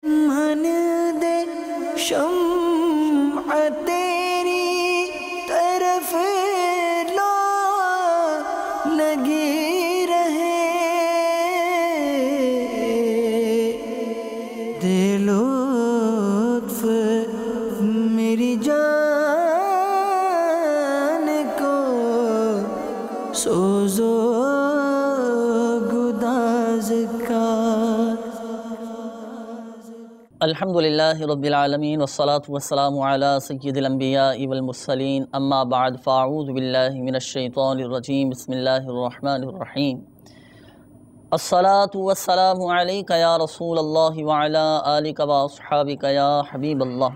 من دے شمع تیری طرف لو لگی رہے، دے لطف میری جان کو سوزو گداز کا۔ الحمدللہ رب العالمین والصلاة والسلام علی سید الانبیاء والمرسلین، اما بعد فاعوذ باللہ من الشیطان الرجیم، بسم اللہ الرحمن الرحیم۔ الصلاة والسلام علیک یا رسول اللہ وعلی آلک واصحابک یا حبیب اللہ۔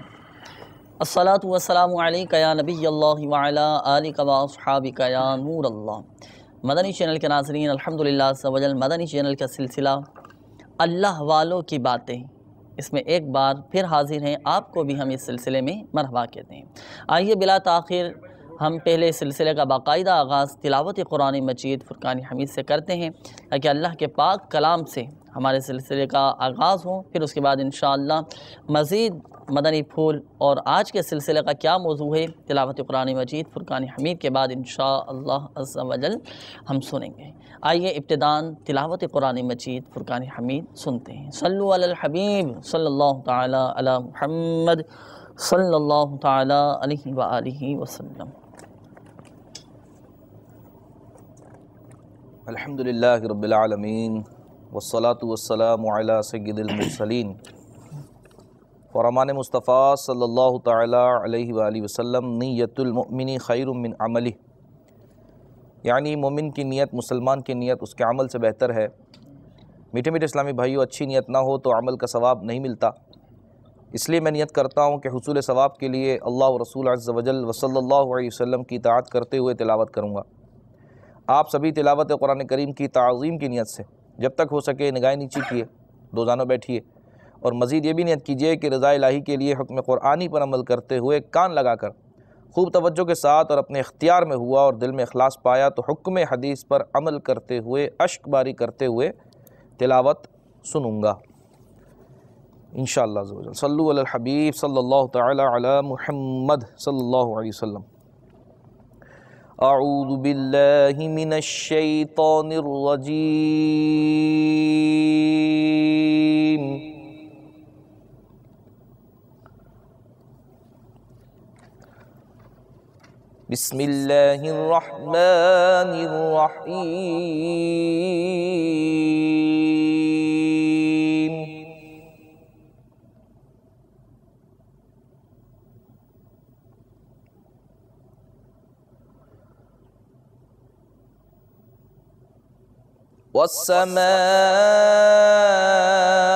الصلاة والسلام علیک یا نبی اللہ وعلی آلک واصحابک یا نور اللہ۔ مدنی چینل کے ناظرین، الحمدللہ عز و جل مدنی چینل کا سلسلہ اللہ والوں کی باتیں، اس میں ایک بار پھر حاضر ہیں۔ آپ کو بھی ہم اس سلسلے میں مرحبا کہتے ہیں۔ آئیے بلا تاخیر ہم پہلے سلسلے کا باقاعدہ آغاز تلاوت قرآن مجید فرقان حمید سے کرتے ہیں، تاکہ اللہ کے پاک کلام سے ہمارے سلسلے کا آغاز ہو، پھر اس کے بعد انشاءاللہ مزید مدنی پھول اور آج کے سلسلے کا کیا موضوع ہے تلاوت قرآن مجید فرقان حمید کے بعد انشاءاللہ عز و جل ہم سنیں گے۔ آئیے ابتداً تلاوت قرآن مجید فرقان حمید سنتے ہیں۔ صلو علی الحبیب صلی اللہ تعالی علی محمد صلی اللہ تعالی علیہ وآلہ وسلم۔ الحمدللہ رب العالمین والصلاة والسلام علی سید المرسلین فرمان مصطفیٰ صلی اللہ تعالی علیہ وآلہ وسلم، نیت المؤمن خیر من عملہ، یعنی مومن کی نیت مسلمان کی نیت اس کے عمل سے بہتر ہے۔ میٹھے میٹھے اسلامی بھائیو، اچھی نیت نہ ہو تو عمل کا ثواب نہیں ملتا، اس لیے میں نیت کرتا ہوں کہ حصول ثواب کے لیے اللہ و رسول عز و جل و صلی اللہ علیہ وسلم کی اطاعت کرتے ہوئے تلاوت کروں گا۔ آپ سبھی تلاوت قرآن کریم کی تعظیم کی نیت سے جب تک ہو سکے نگاہ نیچی کیے، دو زانوں بیٹھیے، اور مزید یہ بھی نیت کیجئے کہ رضا الہی کے لیے حکم قرآنی پر عمل کرتے ہوئے کان لگا کر خوب توجہ کے ساتھ اور اپنے اختیار میں ہوا اور دل میں اخلاص پایا تو حکم حدیث پر عمل کرتے ہوئے اشک باری کرتے ہوئے تلاوت سنوں گا انشاءاللہ عز و جل۔ صلو علی الحبیب صلی اللہ تعالی علی محمد صلی اللہ علیہ وسلم۔ اعوذ باللہ من الشیطان الرجیم، بسم اللہ الرحمن الرحیم۔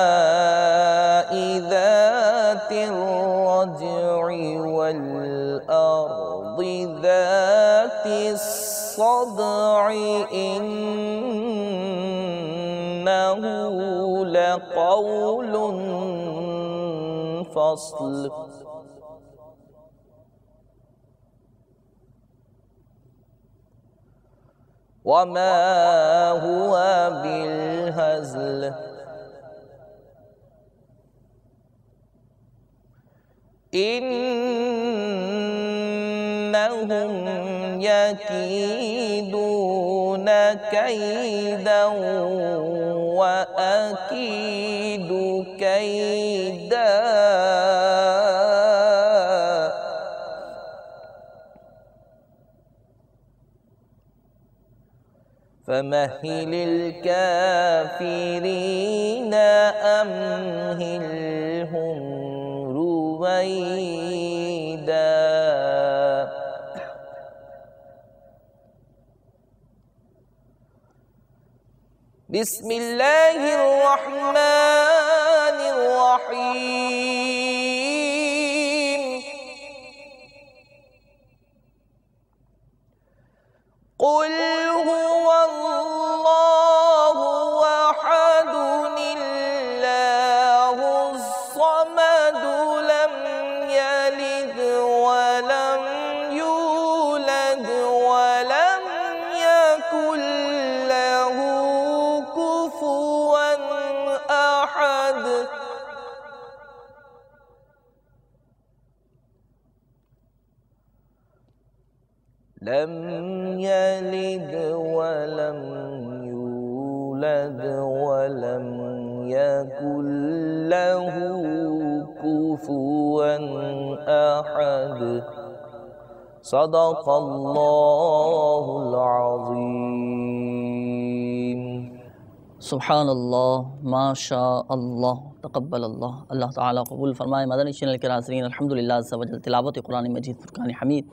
والسماء ذات الرجع والأرض ذات الصدع إنه لقول فصل۔ وما هو بالهزل إنهم يكيدون كيدا وأكيد كيدا فمهل الكافرين أمهلهم رويدا۔ بسم اللہ الرحمن الرحیم۔ قل هو اللہ احد اللہ الصمد لم یلد ولم یولد ولم یکن له کفوا احد۔ لم يلد ولم يولد ولم يكن له كفوا أحد صدق اللہ العظیم۔ سبحان اللہ، ما شاء اللہ، تقبل اللہ، اللہ تعالیٰ قبول فرمائے۔ مدنی چینل کے ناظرین، الحمدللہ عز و جل، تلاوت قرآن مجید فرقان حمید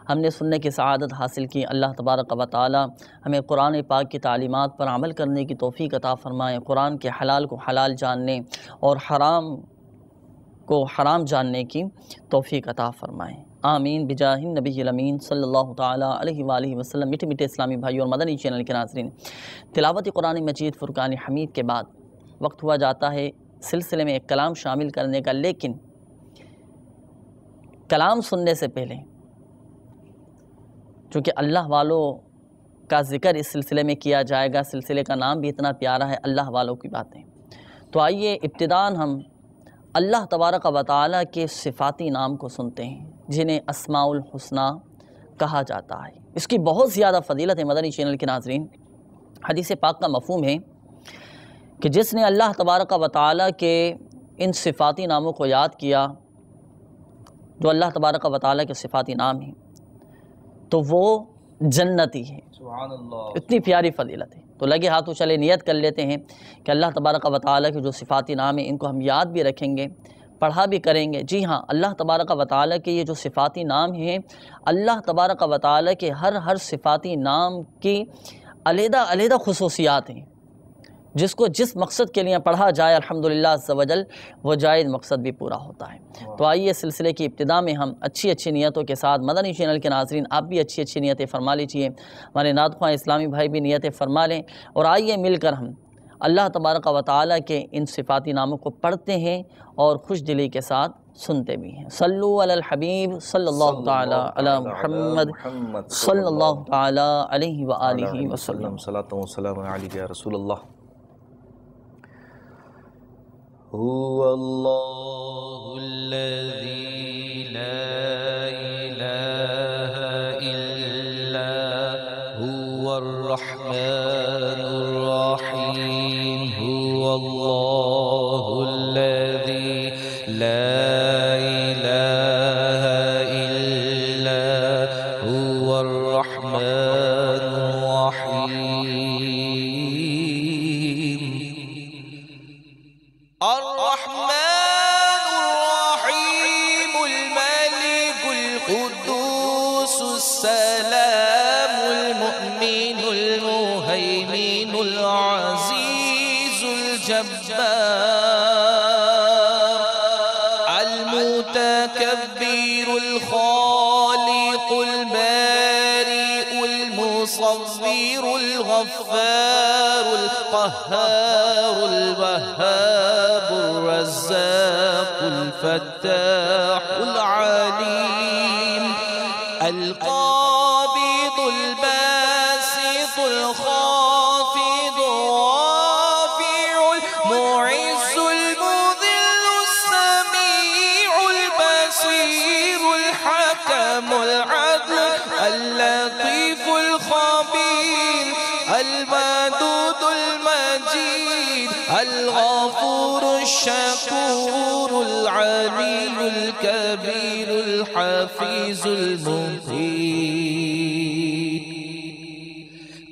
ہم نے سننے کی سعادت حاصل کی۔ اللہ تبارک و تعالیٰ ہمیں قرآن پاک کی تعلیمات پر عمل کرنے کی توفیق عطا فرمائے، قرآن کے حلال کو حلال جاننے اور حرام کو حرام جاننے کی توفیق عطا فرمائے، آمین بجاہ النبی الامین صلی اللہ تعالیٰ علیہ وآلہ وسلم۔ میٹھے میٹھے اسلامی بھائی اور مدنی چینل کے ناظرین، تلاوت قرآن مجید فرقان حمید کے بعد وقت ہوا جاتا ہے سلسلے میں ایک کلام شامل کرنے کا، لیکن کلام سننے سے پہلے چونکہ اللہ والوں کا ذکر اس سلسلے میں کیا جائے گا، سلسلے کا نام بھی اتنا پیارا ہے، اللہ والوں کی باتیں، تو آئیے ابتداً ہم اللہ تبارک و تعالیٰ کے صفاتی نام کو سنتے ہیں جنہیں اسماء الحسنی کہا جاتا ہے۔ اس کی بہت زیادہ فضیلت ہے مدنی چینل کے ناظرین۔ حدیث پاک کا مفہوم ہے کہ جس نے اللہ تبارک و تعالیٰ کے ان صفاتی ناموں کو یاد کیا، جو اللہ تبارک و تعالیٰ کے صفاتی نام ہیں، تو وہ جنتی ہے۔ سبحان اللہ، اتنی پیاری فضیلت ہے۔ تو لگے ہاتھوں چلے نیت کر لیتے ہیں کہ اللہ تبارک و تعالیٰ کے جو صفاتی نام ہیں ان کو ہم یاد بھی رکھیں گے، پڑھا بھی کریں گے۔ جی ہاں، اللہ تبارک و تعالیٰ کے یہ جو صفاتی نام ہیں، اللہ تبارک و تعالیٰ کے ہر صفاتی نام کی علیحدہ علیحدہ خصوصیات ہیں، جس کو جس مقصد کے لیے پڑھا جائے الحمدللہ عز و جل وہ جائز مقصد بھی پورا ہوتا ہے۔ تو آئیے سلسلے کی ابتدا میں ہم اچھی نیتوں کے ساتھ، مدنی چینل کے ناظرین آپ بھی اچھی نیتیں فرما لیجئے، ہمارے نعت خواہ اسلامی بھائی بھی نیتیں فرما لیں، اور آئیے مل کر ہم اللہ تبارک و تعالیٰ کے ان صفاتی ناموں کو پڑھتے ہیں اور خوش دلی کے ساتھ سنتے بھی ہیں۔ صلو علی الحبیب صلی اللہ تعالی علی محمد صلی اللہ تعالی علیہ وآلہ وسلم۔ صلاۃ و سلام علیک یا رسول اللہ۔ هو الله الذي لا إله إلا هو الرحمن الرحيم، هو الله الذي لا إله إلا هو الرحمن الرحيم، الرحمن الرحيم، الملك القدوس السلام المؤمن المهيمن العزيز الجبار المتكبر الخالق البارئ المصور الغفار القهار الوهاب الرزاق الفتاح العليم القابض الباسط الخافض الرافع المعز المذل السميع البصير الحكم العدل اللطيف الخبير الودود المجيد الغفور الشكور العلي الكبير الحفيظ المحيط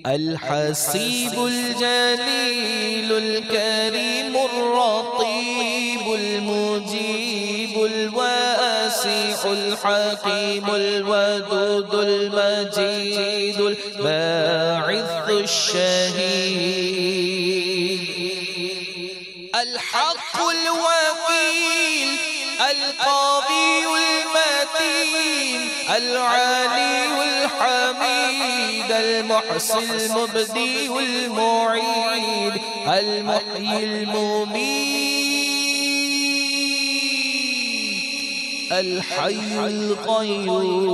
الحسيب الجليل الكريم الرقيب المجيب الواسع الحكيم الودود المجيد الباعث الشهيد الحق الوكيل القوي المتين العلي الحميد المحصي المبدي المعيد المحيي المميت الحي القيوم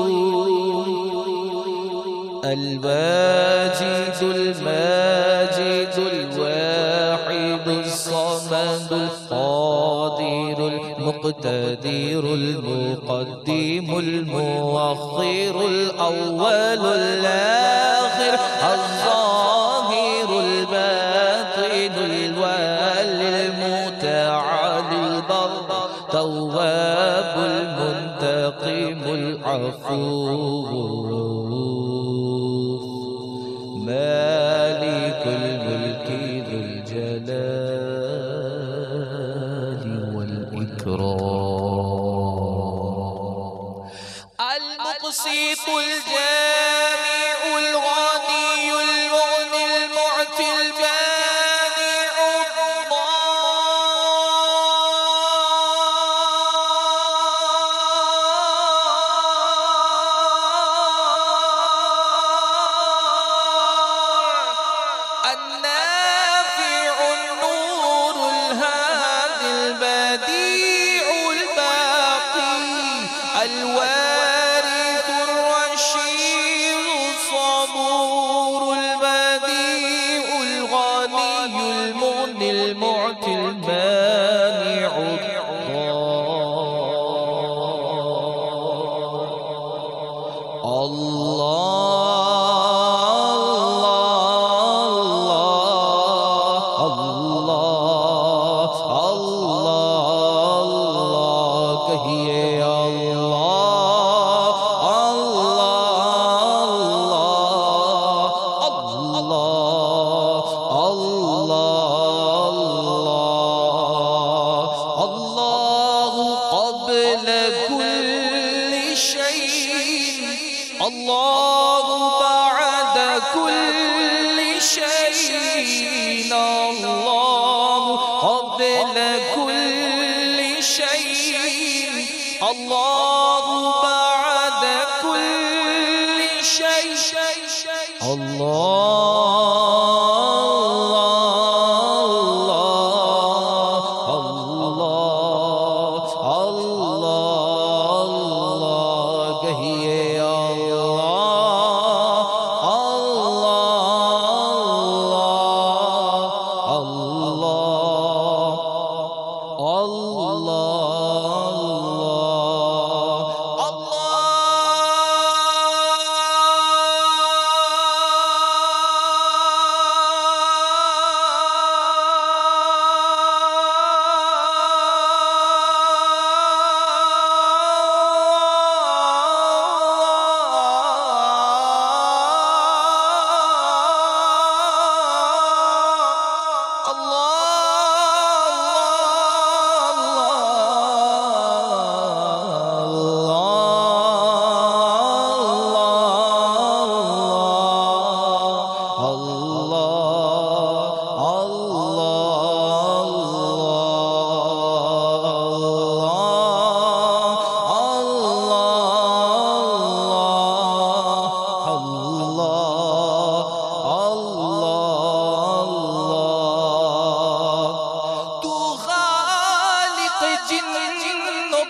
الواجد الماجد الواحد الصمد القادر المقتدر المقتدر المقدم المؤخر الأول الآخر الظاهر الباطن الوالي المتعالي البر تواب المنتقم العفو مالك الملك ذو الجلال والإكرام المقسط الجامع الغني المغني المعطي المانع النافع النور الهادي البديع الباقي الوارث الرشيد الصبور البديع الغني المغني المعطي المانع الله بعد كل شيء الله قبل كل شيء الله بعد كل شيء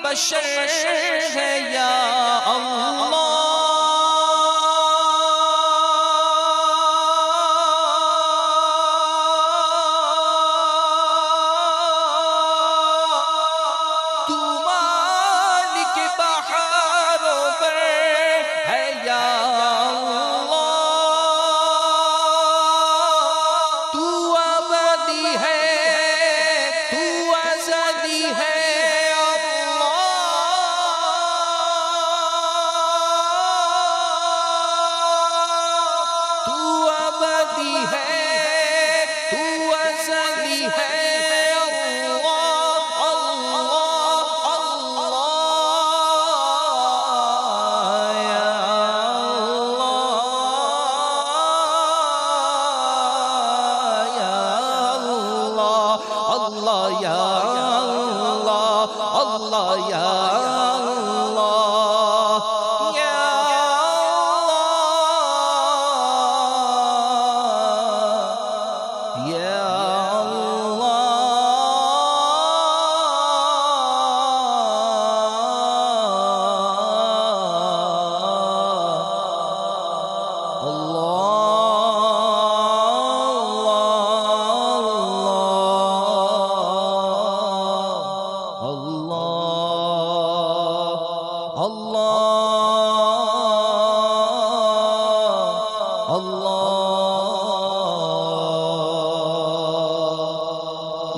بشر ہے یا اللہ تو مالک بہاروں پر ہے یا اللہ تو ابدی ہے تو ازلی ہے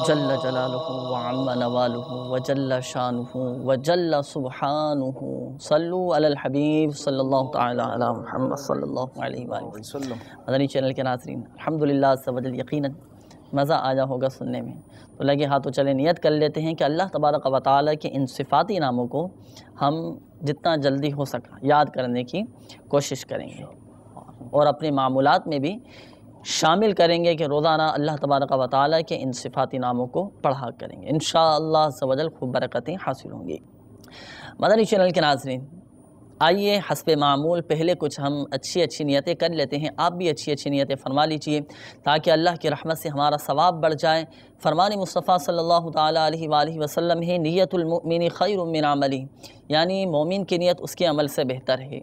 جل جلالہ وعم نوالہ وجل شانہ وجل سبحانہ صلو علی الحبیب صلی اللہ تعالی علی محمد صلی اللہ علیہ وآلہ وسلم۔ مدنی چینل کے ناظرین، الحمدللہ عز و جل یقیناً مزہ آیا ہوگا سننے میں، تو لگے ہاتھوں چلے نیت کر لیتے ہیں کہ اللہ تبارک و تعالیٰ کے ان صفاتی ناموں کو ہم جتنا جلدی ہو سکا یاد کرنے کی کوشش کریں گے اور اپنے معمولات میں بھی شامل کریں گے کہ روزانہ اللہ تبارک و تعالیٰ کے ان صفاتی ناموں کو پڑھا کریں گے، انشاءاللہ عز و جل خوب برکتیں حاصل ہوں گی۔ مدنی چینل کے ناظرین، آئیے حسب معمول پہلے کچھ ہم اچھی نیتیں کر لیتے ہیں، آپ بھی اچھی نیتیں فرما لیجئے تاکہ اللہ کی رحمت سے ہمارا ثواب بڑھ جائے۔ فرمان مصطفیٰ صلی اللہ تعالیٰ علیہ وآلہ وسلم ہے، نیت المؤمن خیر من عملی، یعنی مومن کی نیت اس کے عمل سے بہتر ہے۔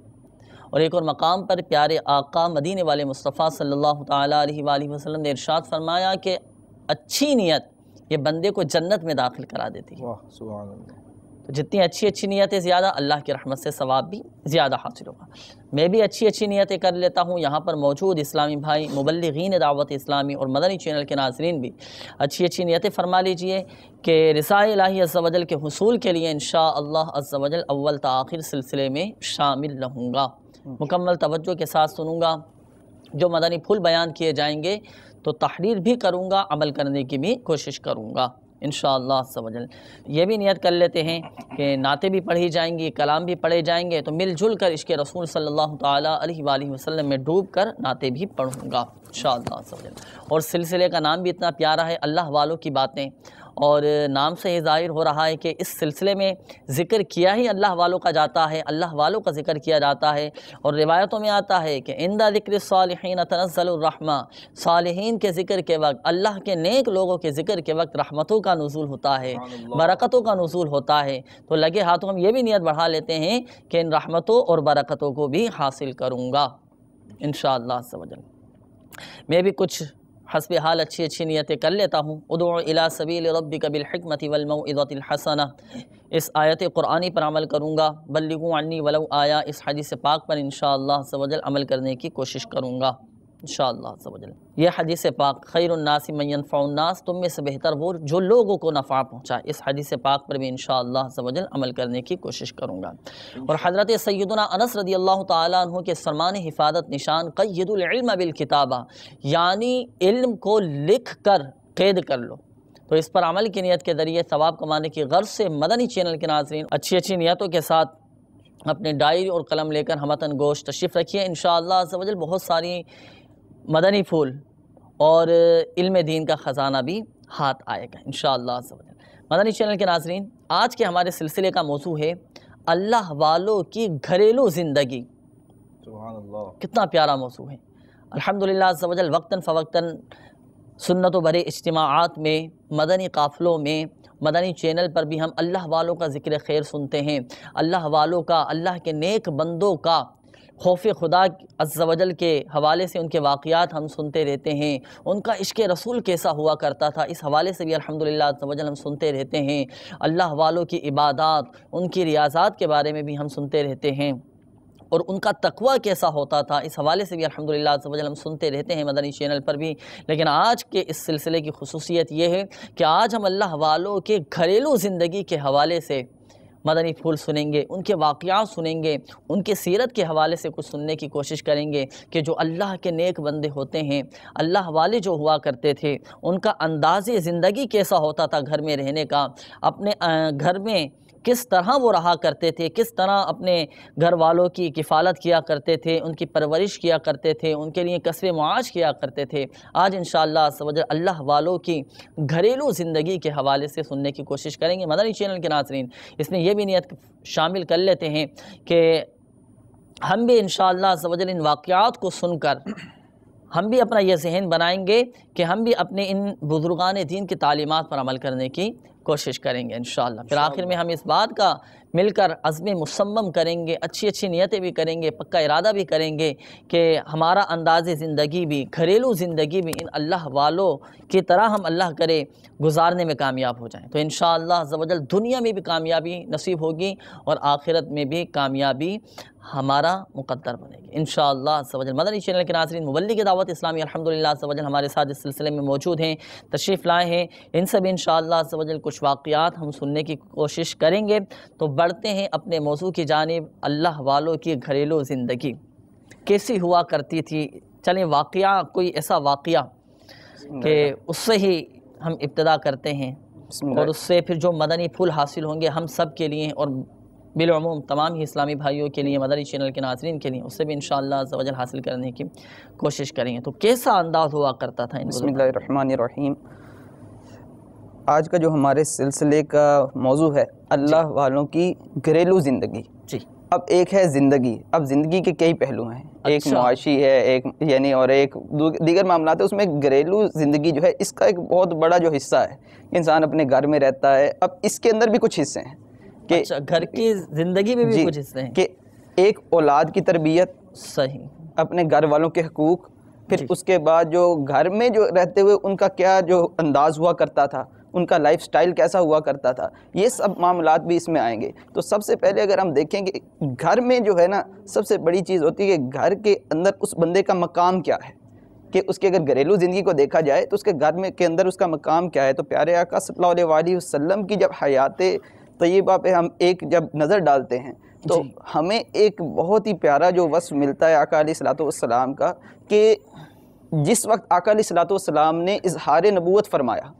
اور ایک اور مقام پر پیارے آقا مدینے والے مصطفیٰ صلی اللہ تعالیٰ علیہ وآلہ وسلم نے ارشاد فرمایا کہ اچھی نیت یہ بندے کو جنت میں داخل کرا دیتی ہے۔ سبحان اللہ۔ تو جتنی اچھی نیتیں زیادہ، اللہ کی رحمت سے ثواب بھی زیادہ حاصل ہوگا۔ میں بھی اچھی نیتیں کر لیتا ہوں، یہاں پر موجود اسلامی بھائی، مبلغین دعوت اسلامی اور مدنی چینل کے ناظرین بھی اچھی نیتیں فرما لیجئے کہ رضائے الہی عز و جل کے حصول کے لیے انشاءاللہ عز و جل اول تا آخر سلسلے میں شامل رہوں گا، مکمل توجہ کے ساتھ سنوں گا۔ جو مدنی پھول بیان کیے جائیں گے تو تحریر بھی کروں گا، عمل کرنے کی بھی کوشش کروں گا انشاءاللہ عز و جل۔ یہ بھی نیت کر لیتے ہیں کہ نعتیں بھی پڑھی جائیں گی، کلام بھی پڑھے جائیں گے، تو مل جل کر عشق رسول صلی اللہ تعالیٰ علیہ وآلہ وسلم میں ڈوب کر نعتیں بھی پڑھوں گا انشاءاللہ عز و جل۔ اور سلسلے کا نام بھی اتنا پیارا ہے، اللہ والوں کی باتیں، اور نام سے ہی ظاہر ہو رہا ہے کہ اس سلسلے میں ذکر کیا ہی اللہ والوں کا جاتا ہے، اللہ والوں کا ذکر کیا جاتا ہے۔ اور روایتوں میں آتا ہے کہ عند ذکر الصالحین تنزل الرحمہ، صالحین کے ذکر کے وقت، اللہ کے نیک لوگوں کے ذکر کے وقت رحمتوں کا نزول ہوتا ہے، برکتوں کا نزول ہوتا ہے۔ تو لگے ہاتھوں ہم یہ بھی نیت بڑھا لیتے ہیں کہ ان رحمتوں اور برکتوں کو بھی حاصل کروں گا انشاءاللہ عز و جل۔ میں بھی کچھ حسب حال اچھی نیتیں کر لیتا ہوں۔ ادعو الی سبیل ربک بالحکمت والموعظۃ الحسنہ، اس آیت قرآنی پر عمل کروں گا۔ بلغوا عنی ولو آیا، اس حدیث پاک پر انشاءاللہ عز و جل عمل کرنے کی کوشش کروں گا انشاءاللہ عز و جل۔ یہ حدیث پاک خیر الناس من ینفع الناس، تم میں سے بہتر وہ جو لوگوں کو نفع پہنچائے، اس حدیث پاک پر بھی انشاءاللہ عز و جل عمل کرنے کی کوشش کروں گا۔ اور حضرت سیدنا انس رضی اللہ تعالیٰ عنہ کے فرمان حفاظت نشان قید العلم بالکتابہ، یعنی علم کو لکھ کر قید کر لو۔ تو اس پر عمل کی نیت کے ذریعے ثواب کمانے کی غرض سے مدنی چینل کے ناظرین اچھی نیتوں کے ساتھ اپنے ڈائری اور قلم لے کر ہمتن گوش تشریف رکھیے انشاءاللہ عز و جل۔ بہت ساری مدنی پھول اور علم دین کا خزانہ بھی ہاتھ آئے گا انشاءاللہ عز و جل۔ مدنی چینل کے ناظرین، آج کے ہمارے سلسلے کا موضوع ہے اللہ والوں کی گھریلو زندگی۔ سبحان اللہ، کتنا پیارا موضوع ہے الحمدللہ عز و جل۔ وقتاً فوقتاً سنت و بھرے اجتماعات میں، مدنی قافلوں میں، مدنی چینل پر بھی ہم اللہ والوں کا ذکر خیر سنتے ہیں، اللہ والوں کا، اللہ کے نیک بندوں کا خوف خدا عز و جل کے حوالے سے ان کے واقعات ہم سنتے رہتے ہیں، ان کا عشق رسول کیسا ہوا کرتا تھا اس حوالے سے بھی الحمدللہ عز و جل ہم سنتے رہتے ہیں، اللہ والوں کی عبادات، ان کی ریاضات کے بارے میں بھی ہم سنتے رہتے ہیں، اور ان کا تقوی کیسا ہوتا تھا اس حوالے سے بھی الحمدللہ عز و جل ہم سنتے رہتے ہیں مدنی چینل پر بھی۔ لیکن آج کے اس سلسلے کی خصوصیت یہ ہے کہ آج ہم اللہ والوں کے گھریلو زندگی کے حوالے سے مدنی پھول سنیں گے، ان کے واقعات سنیں گے، ان کے سیرت کے حوالے سے کچھ سننے کی کوشش کریں گے کہ جو اللہ کے نیک بندے ہوتے ہیں، اللہ والے جو ہوا کرتے تھے، ان کا انداز زندگی کیسا ہوتا تھا گھر میں رہنے کا، اپنے گھر میں کس طرح وہ رہا کرتے تھے، کس طرح اپنے گھر والوں کی کفالت کیا کرتے تھے، ان کی پرورش کیا کرتے تھے، ان کے لیے کسب معاش کیا کرتے تھے۔ آج انشاءاللہ عز و جل اللہ والوں کی گھریلو زندگی کے حوالے سے سننے کی کوشش کریں گے مدنی چینل کے ناظرین۔ اس میں یہ بھی نیت شامل کر لیتے ہیں کہ ہم بھی انشاءاللہ عز و جل ان واقعات کو سن کر ہم بھی اپنا یہ ذہن بنائیں گے کہ ہم بھی اپنے ان بزرگان دین کی تعلیمات پر عمل کرنے کی کوشش کریں گے انشاءاللہ۔ پھر آخر میں ہم اس بات کا مل کر عزم مصمم کریں گے، اچھی اچھی نیتیں بھی کریں گے، پکا ارادہ بھی کریں گے کہ ہمارا انداز زندگی بھی، گھریلو زندگی بھی ان اللہ والوں کی طرح ہم اللہ کرے گزارنے میں کامیاب ہو جائیں، تو انشاءاللہ عز و جل دنیا میں بھی کامیابی نصیب ہوگی اور آخرت میں بھی کامیابی ہمارا مقدر بنے گی انشاءاللہ عز و جل۔ مدنی چینل کے ناظرین، مبلغ دعوت اسلامی الحمدللہ عز و جل ہمارے ساتھ اس سلسلے میں موجود ہیں، تشریف لائے ہیں، ان سے بھی انشاءاللہ عز و جل کچھ واقعات ہم سننے کی کوشش کریں گے۔ تو بڑھتے ہیں اپنے موضوع کی جانب، اللہ والوں کی گھریلو زندگی کیسی ہوا کرتی تھی۔ چلیں واقعہ، کوئی ایسا واقعہ کہ اس سے ہی ہم ابتدا کرتے ہیں اور اس سے پھر جو مدنی پھول حاصل ہوں گے ہم سب کے لیے اور بالعموم تمام ہی اسلامی بھائیوں کے لیے، مدنی چینل کے ناظرین کے لیے، اس سے بھی انشاءاللہ عز و جل حاصل کرنے کی کوشش کریں گے۔ تو کیسا انداز ہوا کرتا تھا ان بسم اللہ الرحمن الرحیم۔ آج کا جو ہمارے سلسلے کا موضوع ہے اللہ والوں کی گھریلو زندگی۔ جی، اب ایک ہے زندگی، اب زندگی کے کئی پہلو ہیں، ایک معاشی ہے، ایک یعنی اور ایک دیگر معاملات ہے، اس میں گھریلو زندگی جو ہے اس کا ایک بہت بڑا جو حصہ ہے، انسان اپنے گھر میں رہتا ہے۔ اب اس کے اندر بھی کچھ حصے ہیں کہ گھر کی زندگی میں بھی کچھ حصے ہیں کہ ایک اولاد کی تربیت، صحیح، اپنے گھر والوں کے حقوق، پھر اس کے بعد جو گھر میں جو رہتے ہوئے ان کا کیا جو انداز ہوا کرتا تھا، ان کا لائف سٹائل کیسا ہوا کرتا تھا، یہ سب معاملات بھی اس میں آئیں گے۔ تو سب سے پہلے اگر ہم دیکھیں کہ گھر میں جو ہے نا سب سے بڑی چیز ہوتی ہے کہ گھر کے اندر اس بندے کا مقام کیا ہے، کہ اس کے اگر گھریلو زندگی کو دیکھا جائے تو اس کے گھر میں کے اندر اس کا مقام کیا ہے۔ تو پیارے آقا صلی اللہ علیہ وسلم کی جب حیات طیبہ پہ ہم ایک جب نظر ڈالتے ہیں تو ہمیں ایک بہت ہی پیارا جو وصف ملتا ہے آقا علیہ الصلوۃ والسلام کا، کہ جس وقت آقا علیہ الصلوۃ والسلام نے اظہار نبوت فرمایا،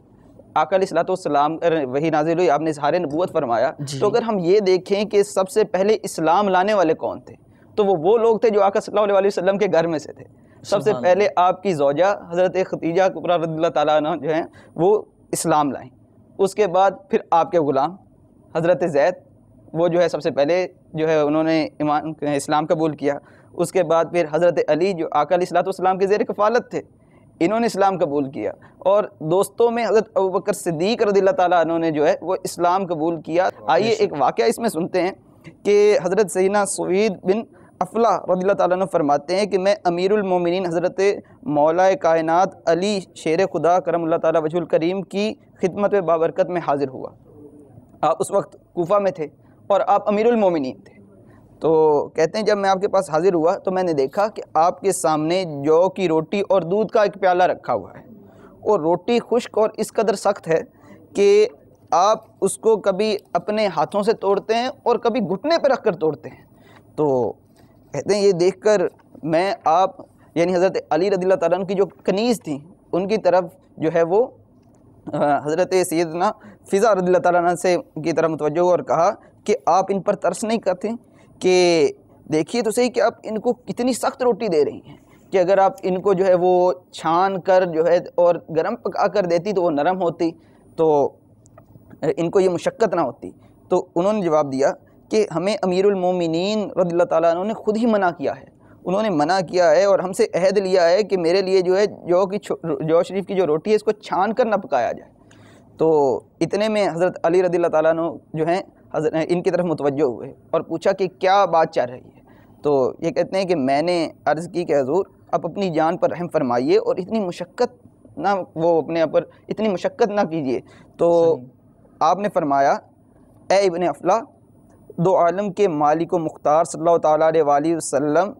آقا علیہ الصلوۃ والسلام وہی نازل ہوئی، آپ نے اظہار نبوت فرمایا، تو اگر ہم یہ دیکھیں کہ سب سے پہلے اسلام لانے والے کون تھے تو وہ لوگ تھے جو آقا صلی اللہ علیہ وسلم کے گھر میں سے تھے۔ سب سے پہلے آپ کی زوجہ حضرت خدیجہ کبریٰ رضی اللہ تعالیٰ عنہ جو ہیں وہ اسلام لائیں، اس کے بعد پھر آپ کے غلام حضرت زید، وہ جو ہے سب سے پہلے جو ہے انہوں نے اسلام قبول کیا، اس کے بعد پھر حضرت علی جو آقا علیہ الصلوۃ والسلام کے زیر کفالت تھے، انہوں نے اسلام قبول کیا، اور دوستوں میں حضرت ابوبکر صدیق رضی اللہ تعالیٰ عنہ نے جو ہے وہ اسلام قبول کیا۔ آئیے ایک واقعہ اس میں سنتے ہیں کہ حضرت سیدنا سعید بن افلا رضی اللہ تعالیٰ عنہ فرماتے ہیں کہ میں امیر المومنین حضرت مولا کائنات علی شیر خدا کرم اللہ تعالیٰ وجہ الکریم کی خدمت بابرکت میں حاضر ہوا۔ آپ اس وقت کوفہ میں تھے اور آپ امیر المومنین تھے۔ تو کہتے ہیں جب میں آپ کے پاس حاضر ہوا تو میں نے دیکھا کہ آپ کے سامنے جو کی روٹی اور دودھ کا ایک پیالہ رکھا ہوا ہے، اور روٹی خشک اور اس قدر سخت ہے کہ آپ اس کو کبھی اپنے ہاتھوں سے توڑتے ہیں اور کبھی گھٹنے پہ رکھ کر توڑتے ہیں۔ تو کہتے ہیں یہ دیکھ کر میں آپ یعنی حضرت علی رضی اللہ تعالیٰ عنہ کی جو کنیز تھیں ان کی طرف جو ہے وہ حضرت سیدنا فضا رضی اللہ تعالیٰ عنہ سے کی طرف متوجہ ہوا اور کہا کہ آپ ان پر ترس نہیں کرتے کہ دیکھیے تو صحیح کہ آپ ان کو کتنی سخت روٹی دے رہی ہیں، کہ اگر آپ ان کو جو ہے وہ چھان کر جو ہے اور گرم پکا کر دیتی تو وہ نرم ہوتی، تو ان کو یہ مشقت نہ ہوتی۔ تو انہوں نے جواب دیا کہ ہمیں امیر المومنین رضی اللہ تعالیٰ عنہ نے خود ہی منع کیا ہے، انہوں نے منع کیا ہے اور ہم سے عہد لیا ہے کہ میرے لیے جو ہے جو شریف کی جو روٹی ہے اس کو چھان کر نہ پکایا جائے۔ تو اتنے میں حضرت علی رضی اللہ تعالیٰ عنہ جو ہیں ان کی طرف متوجہ ہوئے اور پوچھا کہ کیا بات چل رہی ہے۔ تو یہ کہتے ہیں کہ میں نے عرض کی کہ حضور آپ اپنی جان پر رحم فرمائیے اور اتنی مشقت نہ وہ اپنے پر اتنی مشقت نہ کیجیے۔ تو آپ نے فرمایا اے ابن افلا، دو عالم کے مالک و مختار صلی اللہ تعالیٰ علیہ وسلم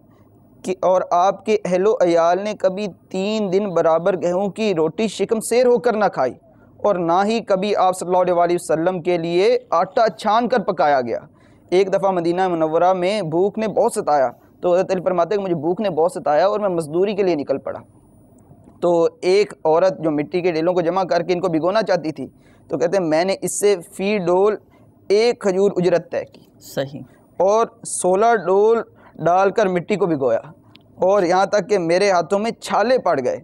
کی اور آپ کے اہل و عیال نے کبھی 3 دن برابر گیہوں کی روٹی شکم سیر ہو کر نہ کھائی، اور نہ ہی کبھی آپ صلی اللہ علیہ وسلم کے لیے آٹا چھان کر پکایا گیا۔ ایک دفعہ مدینہ منورہ میں بھوک نے بہت ستایا، تو حضرت علی فرماتے ہیں کہ مجھے بھوک نے بہت ستایا اور میں مزدوری کے لیے نکل پڑا۔ تو ایک عورت جو مٹی کے ڈیلوں کو جمع کر کے ان کو بھگونا چاہتی تھی، تو کہتے ہیں میں نے اس سے فی ڈول 1 کھجور اجرت طے کی، صحیح، اور 16 ڈول ڈال کر مٹی کو بھگویا، اور یہاں تک کہ میرے ہاتھوں میں چھالے پڑ گئے۔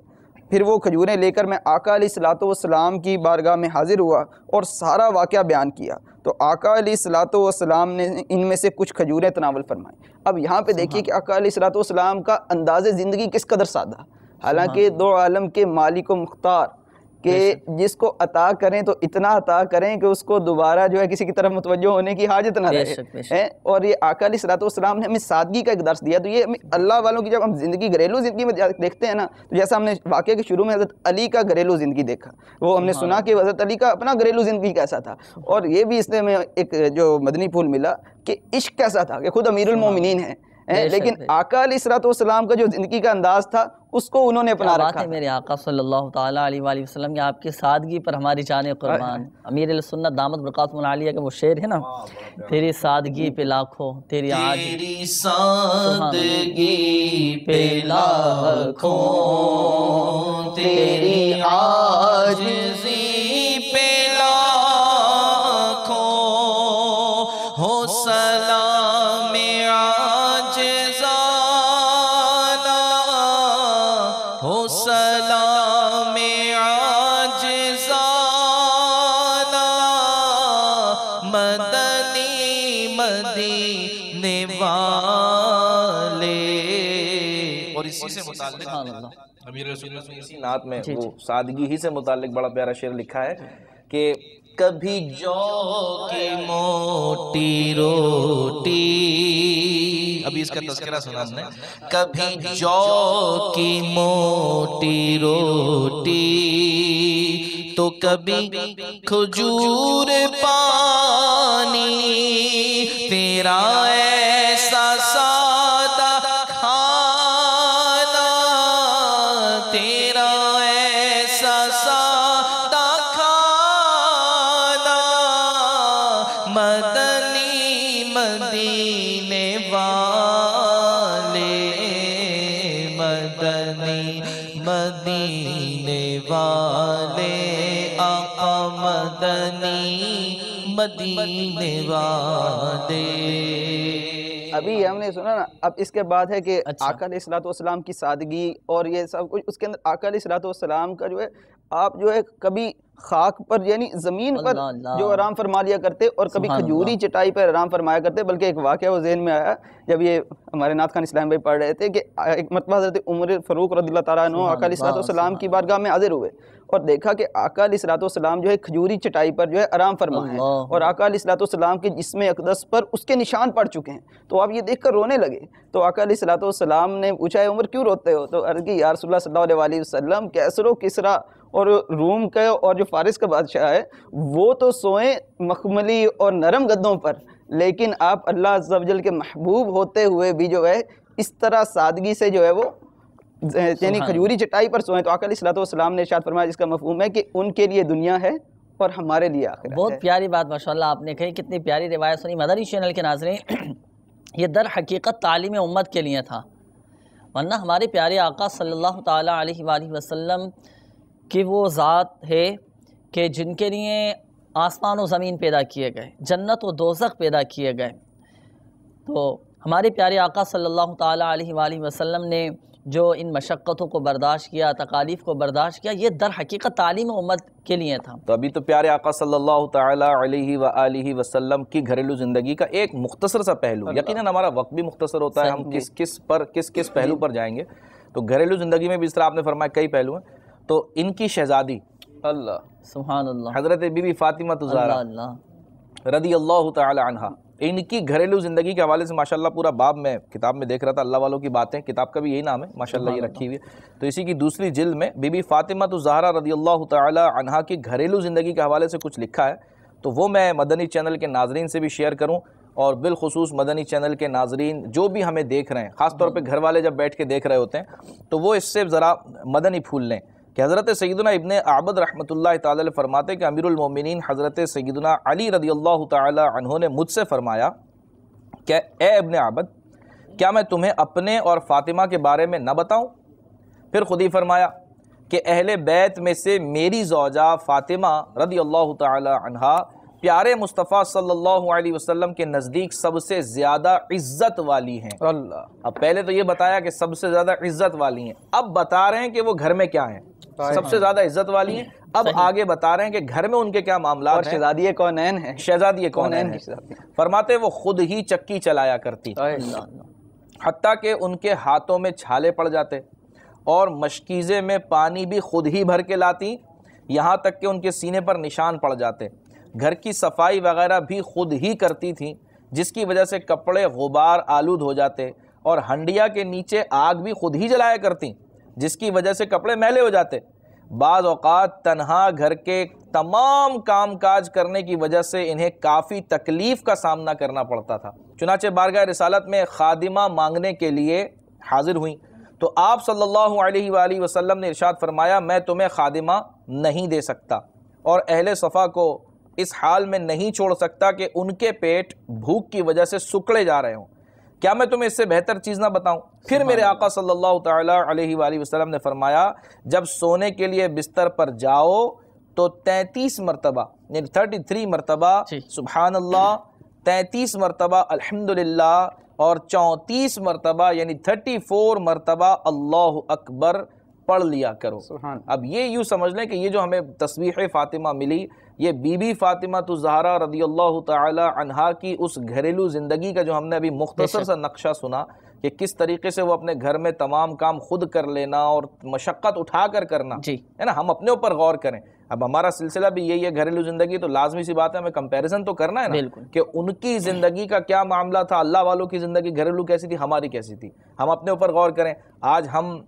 پھر وہ کھجوریں لے کر میں آقا علیہ الصلوۃ والسلام کی بارگاہ میں حاضر ہوا اور سارا واقعہ بیان کیا، تو آقا علیہ الصلوۃ والسلام نے ان میں سے کچھ کھجوریں تناول فرمائیں۔ اب یہاں پہ دیکھیے کہ آقا علیہ الصلوۃ والسلام کا انداز زندگی کس قدر سادہ، حالانکہ دو عالم کے مالک و مختار کہ جس کو عطا کریں تو اتنا عطا کریں کہ اس کو دوبارہ جو ہے کسی کی طرف متوجہ ہونے کی حاجت نہ رہے. اور یہ آقا علیہ الصلوۃ والسلام نے ہمیں سادگی کا ایک درس دیا. تو یہ اللہ والوں کی جب ہم زندگی گھریلو زندگی میں دیکھتے ہیں نا، تو جیسا ہم نے واقعے کے شروع میں حضرت علی کا گھریلو زندگی دیکھا، وہ ہم نے سنا کہ حضرت علی کا اپنا گھریلو زندگی کیسا تھا. اور یہ بھی اس میں ایک جو مدنی پھول ملا کہ عشق کیسا تھا، کہ خود امیر المومنین ہیں، لیکن آقا علیہ الصلوۃ والسلام کا جو زندگی کا انداز تھا اس کو انہوں نے اپنا رکھا. بات ہے میرے آقا صلی اللہ تعالیٰ علیہ وآلہ وسلم کی آپ کی سادگی پر ہماری جان قربان. امیر السنت دامت برکاتہم العالیہ کا وہ شعر ہے نا، تیری سادگی پہ لاکھوں، تیری سادگی پہ لاکھوں، تیری عاجزی پہ لاکھوں، ہو سلام عاجزانہ، ہو سلام عاجزانہ، مدنی مدینے والے. اور اسی سے متعلق امیر رسول اسی نعت میں وہ سادگی ہی سے متعلق بڑا پیارا شعر لکھا ہے کہ کبھی جو کی موٹی روٹی، ابھی اس کا تذکرہ سنا ہم نے، کبھی جو کی موٹی روٹی تو کبھی کھجور پانی، تیرا ایسا سادہ کھانا، تیرا ایسا سادہ کھانا، مدنی مدینے والے، مدنی مدینے والے، آقا مدنی مدینے والے. ابھی ہم نے سنا نا، اب اس کے بعد ہے کہ آقا علیہ الصلوۃ والسلام کی سادگی اور یہ سب کچھ اس کے اندر. آقا علیہ الصلوۃ والسلام کا جو ہے، آپ جو ہے کبھی خاک پر یعنی زمین پر جو آرام فرما لیا کرتے اور کبھی کھجوری چٹائی پر آرام فرمایا کرتے. بلکہ ایک واقعہ وہ ذہن میں آیا جب یہ ہمارے نعت خان اسلام بھائی پڑھ رہے تھے کہ ایک مرتبہ حضرت عمر فاروق رضی اللہ تعالیٰ عنہ آقا علیہ الصلوۃ والسلام کی بارگاہ میں حاضر ہوئے اور دیکھا کہ آقا علیہ الصلوۃ والسلام جو ہے کھجوری چٹائی پر جو ہے آرام فرما ہے، اور آقا علیہ الصلوۃ والسلام کے جسم اقدس پر اس کے نشان پڑ چکے ہیں. تو آپ یہ دیکھ کر رونے لگے. تو آقا علیہ الصلوۃ والسلام نے پوچھا ہے عمر کیوں روتے ہو؟ تو عرض کی یا رسول اللہ صلی اللہ علیہ وسلم، کیسر و کسریٰ اور روم کا اور جو فارس کا بادشاہ ہے وہ تو سوئیں مخملی اور نرم گدوں پر، لیکن آپ اللہ عز و جل کے محبوب ہوتے ہوئے بھی جو ہے اس طرح سادگی سے جو ہے وہ یعنی کھجوری چٹائی پر سوئیں. تو آقا علیہ الصلوۃ والسلام نے ارشاد فرمایا جس کا مفہوم ہے کہ ان کے لیے دنیا ہے اور ہمارے لیے آخرت ہے. بہت پیاری بات ماشاءاللہ آپ نے کہی، کتنی پیاری روایت سنی. مدنی چینل کے ناظرین، یہ در حقیقت تعلیم امت کے لیے تھا، ورنہ ہمارے پیارے آقا صلی اللہ تعالیٰ علیہ وآلہ وسلم کہ وہ ذات ہے کہ جن کے لیے آسمان و زمین پیدا کیے گئے، جنت و دوزخ پیدا کیے گئے. تو ہمارے پیارے آقا صلی اللہ تعالیٰ علیہ وآلہ وسلم نے جو ان مشقتوں کو برداشت کیا، تکالیف کو برداشت کیا، یہ در حقیقت تعلیم امت کے لیے تھا. تو ابھی تو پیارے آقا صلی اللہ تعالیٰ علیہ وآلہ وسلم کی گھریلو زندگی کا ایک مختصر سا پہلو، یقیناً ہمارا وقت بھی مختصر ہوتا ہے، ہم کس پہلو پر جائیں گے. تو گھریلو زندگی میں بھی اس طرح آپ نے فرمایا کئی پہلو ہیں. تو ان کی شہزادی اللہ سبحان اللہ حضرت بی بی فاطمہ الزہرا رضی اللہ تعالی عنہا، ان کی گھریلو زندگی کے حوالے سے ماشاءاللہ پورا باب میں کتاب میں دیکھ رہا تھا، اللہ والوں کی باتیں، کتاب کا بھی یہی نام ہے ماشاءاللہ، یہ رکھی ہوئی ہے. تو اسی کی دوسری جلد میں بی بی فاطمہ الزہرا رضی اللہ تعالی عنہا کی گھریلو زندگی کے حوالے سے کچھ لکھا ہے. تو وہ میں مدنی چینل کے ناظرین سے بھی شیئر کروں، اور بالخصوص مدنی چینل کے ناظرین جو بھی ہمیں دیکھ رہے ہیں، خاص طور پہ گھر والے جب بیٹھ کے دیکھ رہے ہوتے ہیں تو وہ اس سے ذرا مدنی پھول لیں کہ حضرت سیدنا ابن عبد رحمۃ اللہ تعالی علیہ فرماتے کہ امیر المومنین حضرت سیدنا علی رضی اللہ تعالی عنہ نے مجھ سے فرمایا کہ اے ابن عبد، کیا میں تمہیں اپنے اور فاطمہ کے بارے میں نہ بتاؤں؟ پھر خود ہی فرمایا کہ اہل بیت میں سے میری زوجہ فاطمہ رضی اللہ تعالی عنہا پیارے مصطفیٰ صلی اللہ علیہ وسلم کے نزدیک سب سے زیادہ عزت والی ہیں. اللہ، اب پہلے تو یہ بتایا کہ سب سے زیادہ عزت والی ہیں، اب بتا رہے ہیں کہ وہ گھر میں کیا ہیں، سب سے زیادہ عزت والی ہیں. اب آگے بتا رہے ہیں کہ گھر میں ان کے کیا معاملات ہیں. شہزادی کونین ہیں، شہزادی کونین ہیں. فرماتے وہ خود ہی چکی چلایا کرتی، حتیٰ کہ ان کے ہاتھوں میں چھالے پڑ جاتے، اور مشکیزے میں پانی بھی خود ہی بھر کے لاتی یہاں تک کہ ان کے سینے پر نشان پڑ جاتے۔ گھر کی صفائی وغیرہ بھی خود ہی کرتی تھیں، جس کی وجہ سے کپڑے غبار آلود ہو جاتے، اور ہنڈیا کے نیچے آگ بھی خود ہی جلایا کرتی، جس کی وجہ سے کپڑے میلے ہو جاتے۔ بعض اوقات تنہا گھر کے تمام کام کاج کرنے کی وجہ سے انہیں کافی تکلیف کا سامنا کرنا پڑتا تھا۔ چنانچہ بارگاہ رسالت میں خادمہ مانگنے کے لیے حاضر ہوئیں تو آپ صلی اللہ علیہ وآلہ وسلم نے ارشاد فرمایا، میں تمہیں خادمہ نہیں دے سکتا، اور اہل صفا کو اس حال میں نہیں چھوڑ سکتا کہ ان کے پیٹ بھوک کی وجہ سے سکڑے جا رہے ہوں۔ کیا میں تمہیں اس سے بہتر چیز نہ بتاؤں؟ پھر میرے آقا صلی اللہ تعالیٰ علیہ وآلہ وسلم نے فرمایا، جب سونے کے لیے بستر پر جاؤ تو 33 مرتبہ یعنی 33 مرتبہ سبحان اللہ، 33 مرتبہ الحمدللہ، اور 34 مرتبہ یعنی 34 مرتبہ اللہ اکبر پڑھ لیا کرو۔ اب یہ یوں سمجھ لیں کہ یہ جو ہمیں تسبیح فاطمہ ملی، یہ بی بی فاطمہ الزہرا رضی اللہ تعالی عنہا کی اس گھریلو زندگی کا جو ہم نے ابھی مختصر سا نقشہ سنا کہ کس طریقے سے وہ اپنے گھر میں تمام کام خود کر لینا اور مشقت اٹھا کر کرنا ہے نا، ہم اپنے اوپر غور کریں۔ اب ہمارا سلسلہ بھی یہی ہے گھریلو زندگی، تو لازمی سی بات ہے ہمیں کمپیریزن تو کرنا ہے نا کہ ان کی زندگی کا کیا معاملہ تھا، اللہ والوں کی زندگی گھریلو کیسی تھی، ہماری کیسی تھی، ہم اپنے اوپر غور کریں۔ آج ہم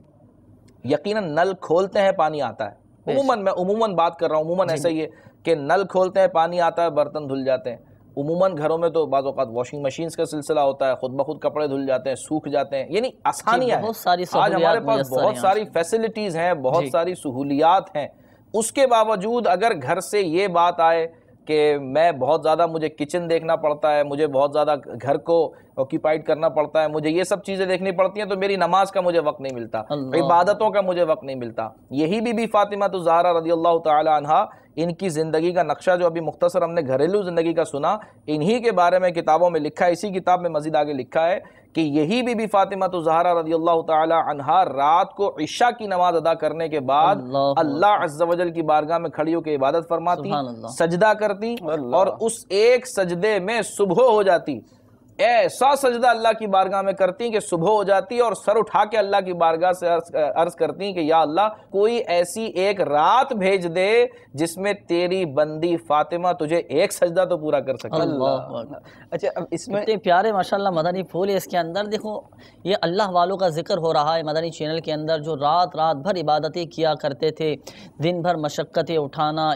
یقیناً نل کھولتے ہیں پانی آتا ہے، میں عموماً بات کر رہا ہوں، عموماً ایسا ہی ہے کہ نل کھولتے ہیں پانی آتا ہے، برتن دھل جاتے ہیں۔ عموماً گھروں میں تو بعض اوقات واشنگ مشینز کا سلسلہ ہوتا ہے، خود بخود کپڑے دھل جاتے ہیں، سوکھ جاتے ہیں، یعنی آسانیاں ہیں۔ آج ہمارے پاس بہت ساری فیسلٹیز ہیں، بہت ساری سہولیات ہیں، اس کے باوجود اگر گھر سے یہ بات آئے کہ میں بہت زیادہ مجھے کچن دیکھنا پڑتا ہے، مجھے بہت زیادہ گھر کو آکیپائیڈ کرنا پڑتا ہے، مجھے یہ سب چیزیں دیکھنی پڑتی ہیں، تو میری نماز کا مجھے وقت نہیں ملتا، عبادتوں کا مجھے وقت نہیں ملتا۔ یہی بی بی فاطمہ الزہرا رضی اللہ تعالی عنہا، ان کی زندگی کا نقشہ جو ابھی مختصر ہم نے گھریلو زندگی کا سنا، انہی کے بارے میں کتابوں میں لکھا ہے، اسی کتاب میں مزید آگے لکھا ہے کہ یہی بی بی فاطمہ الزہرا رضی اللہ تعالی عنہا رات کو عشاء کی نماز ادا کرنے کے بعد اللہ عز و جل کی بارگاہ میں کھڑی ہو کے عبادت فرماتی، سجدہ کرتی، اور اس ایک سجدے میں صبح ہو جاتی، ایسا سجدہ اللہ کی بارگاہ میں کرتی کہ صبح ہو جاتی، اور سر اٹھا کے اللہ کی بارگاہ سے عرض کرتی کہ یا اللہ کوئی ایسی ایک رات بھیج دے جس میں تیری بندی فاطمہ تجھے ایک سجدہ تو پورا کر سکے۔ اچھا، اب اس میں اتنے پیارے ماشاءاللہ مدنی پھول ہے اس کے اندر۔ دیکھو یہ اللہ والوں کا ذکر ہو رہا ہے مدنی چینل کے اندر، جو رات بھر عبادتیں کیا کرتے تھے، دن بھر مشقتیں اٹھانا،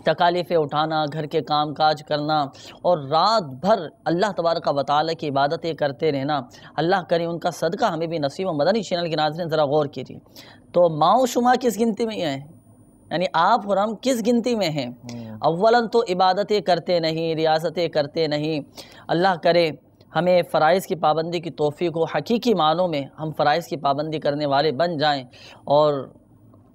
تکالیفیں اٹھانا، گھر کے کام کاج کرنا، اور رات بھر اللہ تبارک و تعالیٰ کی عبادتیں کرتے رہنا۔ اللہ کرے ان کا صدقہ ہمیں بھی نصیب ہو۔ مدنی چینل کے ناظرین ذرا غور کیجیے، تو ماؤ شما کس گنتی میں ہیں؟ یعنی آپ اور ہم کس گنتی میں ہیں؟ اولاً تو عبادتیں کرتے نہیں، ریاستیں کرتے نہیں۔ اللہ کرے ہمیں فرائض کی پابندی کی توفیق ہو، حقیقی معنوں میں ہم فرائض کی پابندی کرنے والے بن جائیں، اور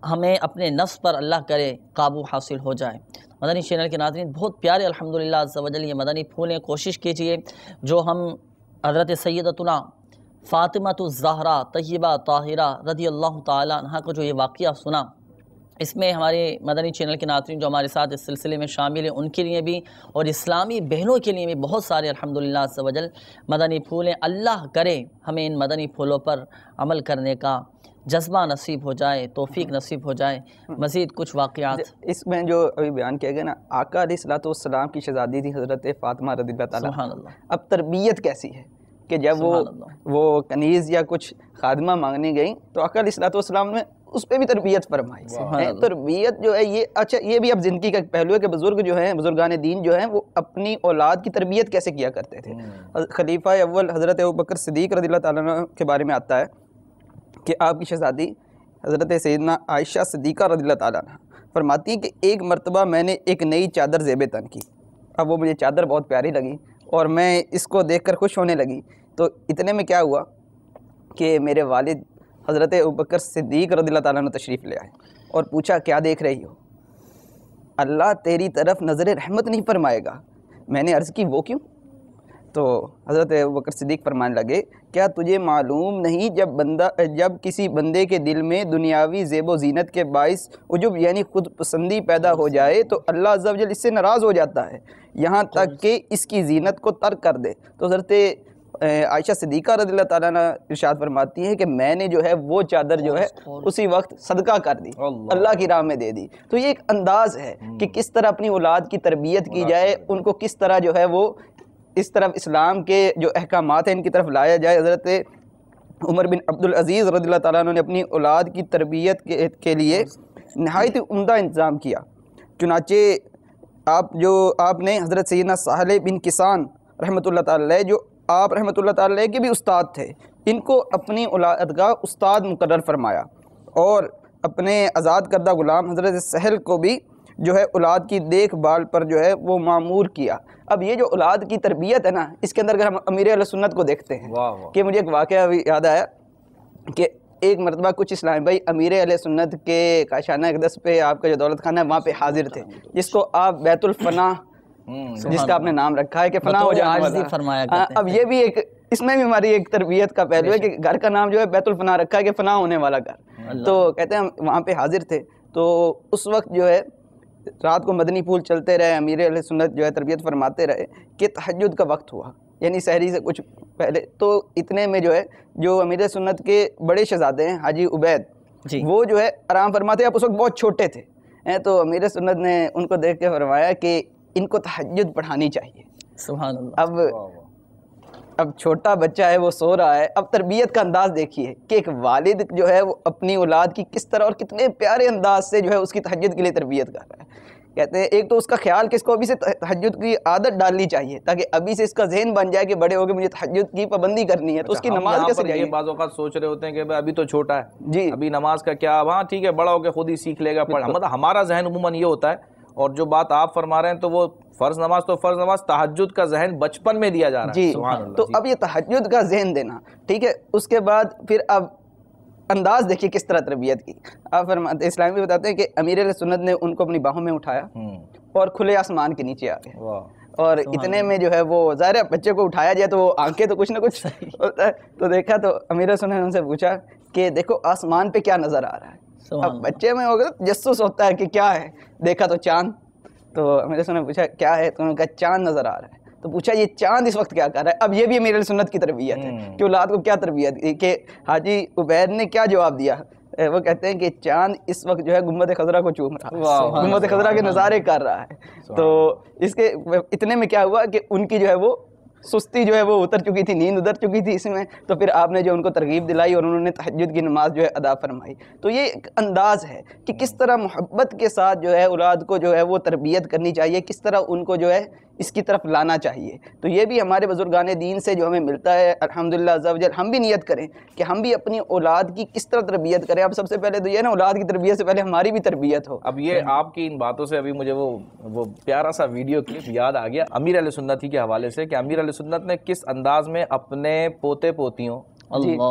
ہمیں اپنے نفس پر اللہ کرے قابو حاصل ہو جائے۔ مدنی چینل کے ناظرین بہت پیارے الحمدللہ عز و جل یہ مدنی پھولیں، کوشش کیجئے جو ہم حضرت سیدتنا فاطمہ الزہرا طیبہ طاہرہ رضی اللہ تعالی عنہ کو جو یہ واقعہ سنا، اس میں ہمارے مدنی چینل کے ناظرین جو ہمارے ساتھ اس سلسلے میں شامل ہیں ان کے لیے بھی، اور اسلامی بہنوں کے لیے بھی بہت سارے الحمدللہ عز و جل مدنی پھول ہیں۔ اللہ کرے ہمیں ان مدنی پھولوں پر عمل کرنے کا جذبہ نصیب ہو جائے، توفیق نصیب ہو جائے۔ مزید کچھ واقعات اس میں جو ابھی بیان کیا گیا نا، آقا علیہ السلام کی شہزادی تھی حضرت فاطمہ رضی اللہ تعالیٰ۔ سبحان اللہ۔ اب تربیت کیسی ہے کہ جب وہ کنیز یا کچھ خادمہ مانگنے گئیں تو آقا علیہ السلام نے اس پہ بھی تربیت فرمائی۔ تربیت جو ہے یہ اچھا، یہ بھی اب زندگی کا پہلو ہے کہ بزرگ جو ہیں، بزرگان دین جو ہیں، وہ اپنی اولاد کی تربیت کیسے کیا کرتے تھے۔ خلیفہ اول حضرت ابوبکر صدیق رضی اللہ تعالیٰ عنہ کے بارے میں آتا ہے کہ آپ کی شہزادی حضرت سیدنا عائشہ صدیقہ رضی اللہ تعالیٰ عنہ فرماتی ہیں کہ ایک مرتبہ میں نے ایک نئی چادر زیب تن کی، اب وہ مجھے چادر بہت پیاری لگی اور میں اس کو دیکھ کر خوش ہونے لگی، تو اتنے میں کیا ہوا کہ میرے والد حضرت ابوبکر صدیق رضی اللہ تعالیٰ عنہ تشریف لے آئے اور پوچھا کیا دیکھ رہی ہو؟ اللہ تیری طرف نظر رحمت نہیں فرمائے گا۔ میں نے عرض کی وہ کیوں؟ تو حضرت ابوبکر صدیق فرمانے لگے کیا تجھے معلوم نہیں جب کسی بندے کے دل میں دنیاوی زیب و زینت کے باعث عجب یعنی خود پسندی پیدا ہو جائے تو اللہ عز و جل اس سے ناراض ہو جاتا ہے، یہاں تک کہ اس کی زینت کو ترک کر دے۔ تو حضرت عائشہ صدیقہ رضی اللہ تعالیٰ عنہ ارشاد فرماتی ہیں کہ میں نے جو ہے وہ چادر جو ہے اسی وقت صدقہ کر دی، اللہ کی راہ میں دے دی۔ تو یہ ایک انداز ہے کہ کس طرح اپنی اولاد کی تربیت کی جائے، ان کو کس طرح جو ہے وہ اس طرف اسلام کے جو احکامات ہیں ان کی طرف لایا جائے۔ حضرت عمر بن عبدالعزیز رضی اللہ تعالیٰ عنہ نے اپنی اولاد کی تربیت کے لیے نہایت عمدہ انتظام کیا۔ چنانچہ آپ نے حضرت سیدنا سہل بن کسان رحمۃ اللہ تعالی علیہ، جو آپ رحمۃ اللہ تعالی علیہ کے بھی استاد تھے، ان کو اپنی اولاد کا استاد مقرر فرمایا، اور اپنے آزاد کردہ غلام حضرت سہل کو بھی جو ہے اولاد کی دیکھ بھال پر جو ہے وہ مامور کیا۔ اب یہ جو اولاد کی تربیت ہے نا، اس کے اندر اگر ہم امیر اہل سنت کو دیکھتے ہیں کہ مجھے ایک واقعہ ابھی یاد آیا کہ ایک مرتبہ کچھ اسلامی بھائی امیر اہل سنت کے کاشانہ اقدس پہ، آپ کا جو دولت خانہ ہے وہاں پہ حاضر تھے، جس کو آپ بیت الفنا، جس کا آپ نے نام رکھا ہے کہ فنا ہو جانے والا۔ اب یہ بھی ایک، اس میں بھی ہماری ایک تربیت کا پہلو ہے کہ گھر کا نام جو ہے بیت الفنا رکھا ہے کہ فنا ہونے والا گھر۔ تو کہتے ہیں وہاں پہ حاضر تھے، تو اس وقت جو ہے رات کو مدنی پھول چلتے رہے، امیر اہل سنت جو ہے تربیت فرماتے رہے کہ تہجد کا وقت ہوا، یعنی سحری سے کچھ پہلے۔ تو اتنے میں جو ہے جو امیر سنت کے بڑے شہزادے ہیں حاجی عبید، وہ جو ہے آرام فرماتے، آپ اس وقت بہت چھوٹے تھے، تو امیر سنت نے ان کو دیکھ کے فرمایا کہ ان کو تہجد پڑھانی چاہیے۔ سبحان اللہ۔ اب چھوٹا بچہ ہے، وہ سو رہا ہے، اب تربیت کا انداز دیکھیے کہ ایک والد جو ہے وہ اپنی اولاد کی کس طرح اور کتنے پیارے انداز سے جو ہے اس کی تہجد کے لیے تربیت کر رہا ہے۔ کہتے ہیں ایک تو اس کا خیال کہ اس کو ابھی سے تہجد کی عادت ڈالنی چاہیے، تاکہ ابھی سے اس کا ذہن بن جائے کہ بڑے ہو کے مجھے تہجد کی پابندی کرنی ہے، تو اس کی نماز کیسے جائے۔ بعض اوقات سوچ رہے ہوتے ہیں کہ ابھی تو چھوٹا ہے جی، ابھی نماز کا کیا، ہاں ٹھیک ہے بڑا ہو کے خود ہی سیکھ لے گا پڑھ، مطلب ہمارا ذہن عموماً یہ ہوتا ہے۔ اور جو بات آپ فرما رہے ہیں تو وہ فرض نماز تو فرض نماز، تہجد کا ذہن بچپن میں دیا جا رہا ہے جی۔ تو اب یہ تہجد کا ذہن دینا ٹھیک ہے، اس کے بعد پھر اب انداز دیکھیے کس طرح تربیت کی۔ آپ فرماتے اسلام میں بتاتے ہیں کہ امیر علیہ سنت نے ان کو اپنی باہوں میں اٹھایا اور کھلے آسمان کے نیچے آ گئے، اور اتنے میں جو ہے وہ ظاہر ہے بچے کو اٹھایا جائے تو وہ آنکھیں تو کچھ نہ کچھ ہوتا ہے، تو دیکھا تو امیر علیہ سنت نے ان سے پوچھا کہ دیکھو آسمان پہ کیا نظر آ رہا ہے۔ اب بچے میں ہوگا تجسس ہوتا ہے کہ کیا ہے، دیکھا تو چاند، تو امیر سنت نے پوچھا کیا ہے، تو انہوں نے کہا چاند نظر آ رہا ہے۔ تو پوچھا یہ چاند اس وقت کیا کر رہا ہے؟ اب یہ بھی امیر سنت کی تربیت ہے کہ اولاد کو کیا تربیت دی، کہ حاجی عبید نے کیا جواب دیا، وہ کہتے ہیں کہ چاند اس وقت جو ہے گنبد خضرا کو چوم رہا ہے، گنبد خضرا کے نظارے کر رہا ہے۔ تو اس کے اتنے میں کیا ہوا کہ ان کی جو ہے وہ سستی جو ہے وہ اتر چکی تھی، نیند اتر چکی تھی اس میں، تو پھر آپ نے جو ان کو ترغیب دلائی اور انہوں نے تہجد کی نماز جو ہے ادا فرمائی۔ تو یہ ایک انداز ہے کہ کس طرح محبت کے ساتھ جو ہے اولاد کو جو ہے وہ تربیت کرنی چاہیے، کس طرح ان کو جو ہے اس کی طرف لانا چاہیے۔ تو یہ بھی ہمارے بزرگان دین سے جو ہمیں ملتا ہے الحمدللہ عز و جل۔ ہم بھی نیت کریں کہ ہم بھی اپنی اولاد کی کس طرح تربیت کریں۔ اب سب سے پہلے تو یہ نا اولاد کی تربیت سے پہلے ہماری بھی تربیت ہو۔ اب یہ آپ کی ان باتوں سے ابھی مجھے وہ پیارا سا ویڈیو کلپ یاد آ گیا امیر علیہ سنت ہی کے حوالے سے، کہ امیر علیہ سنت نے کس انداز میں اپنے پوتے پوتیوں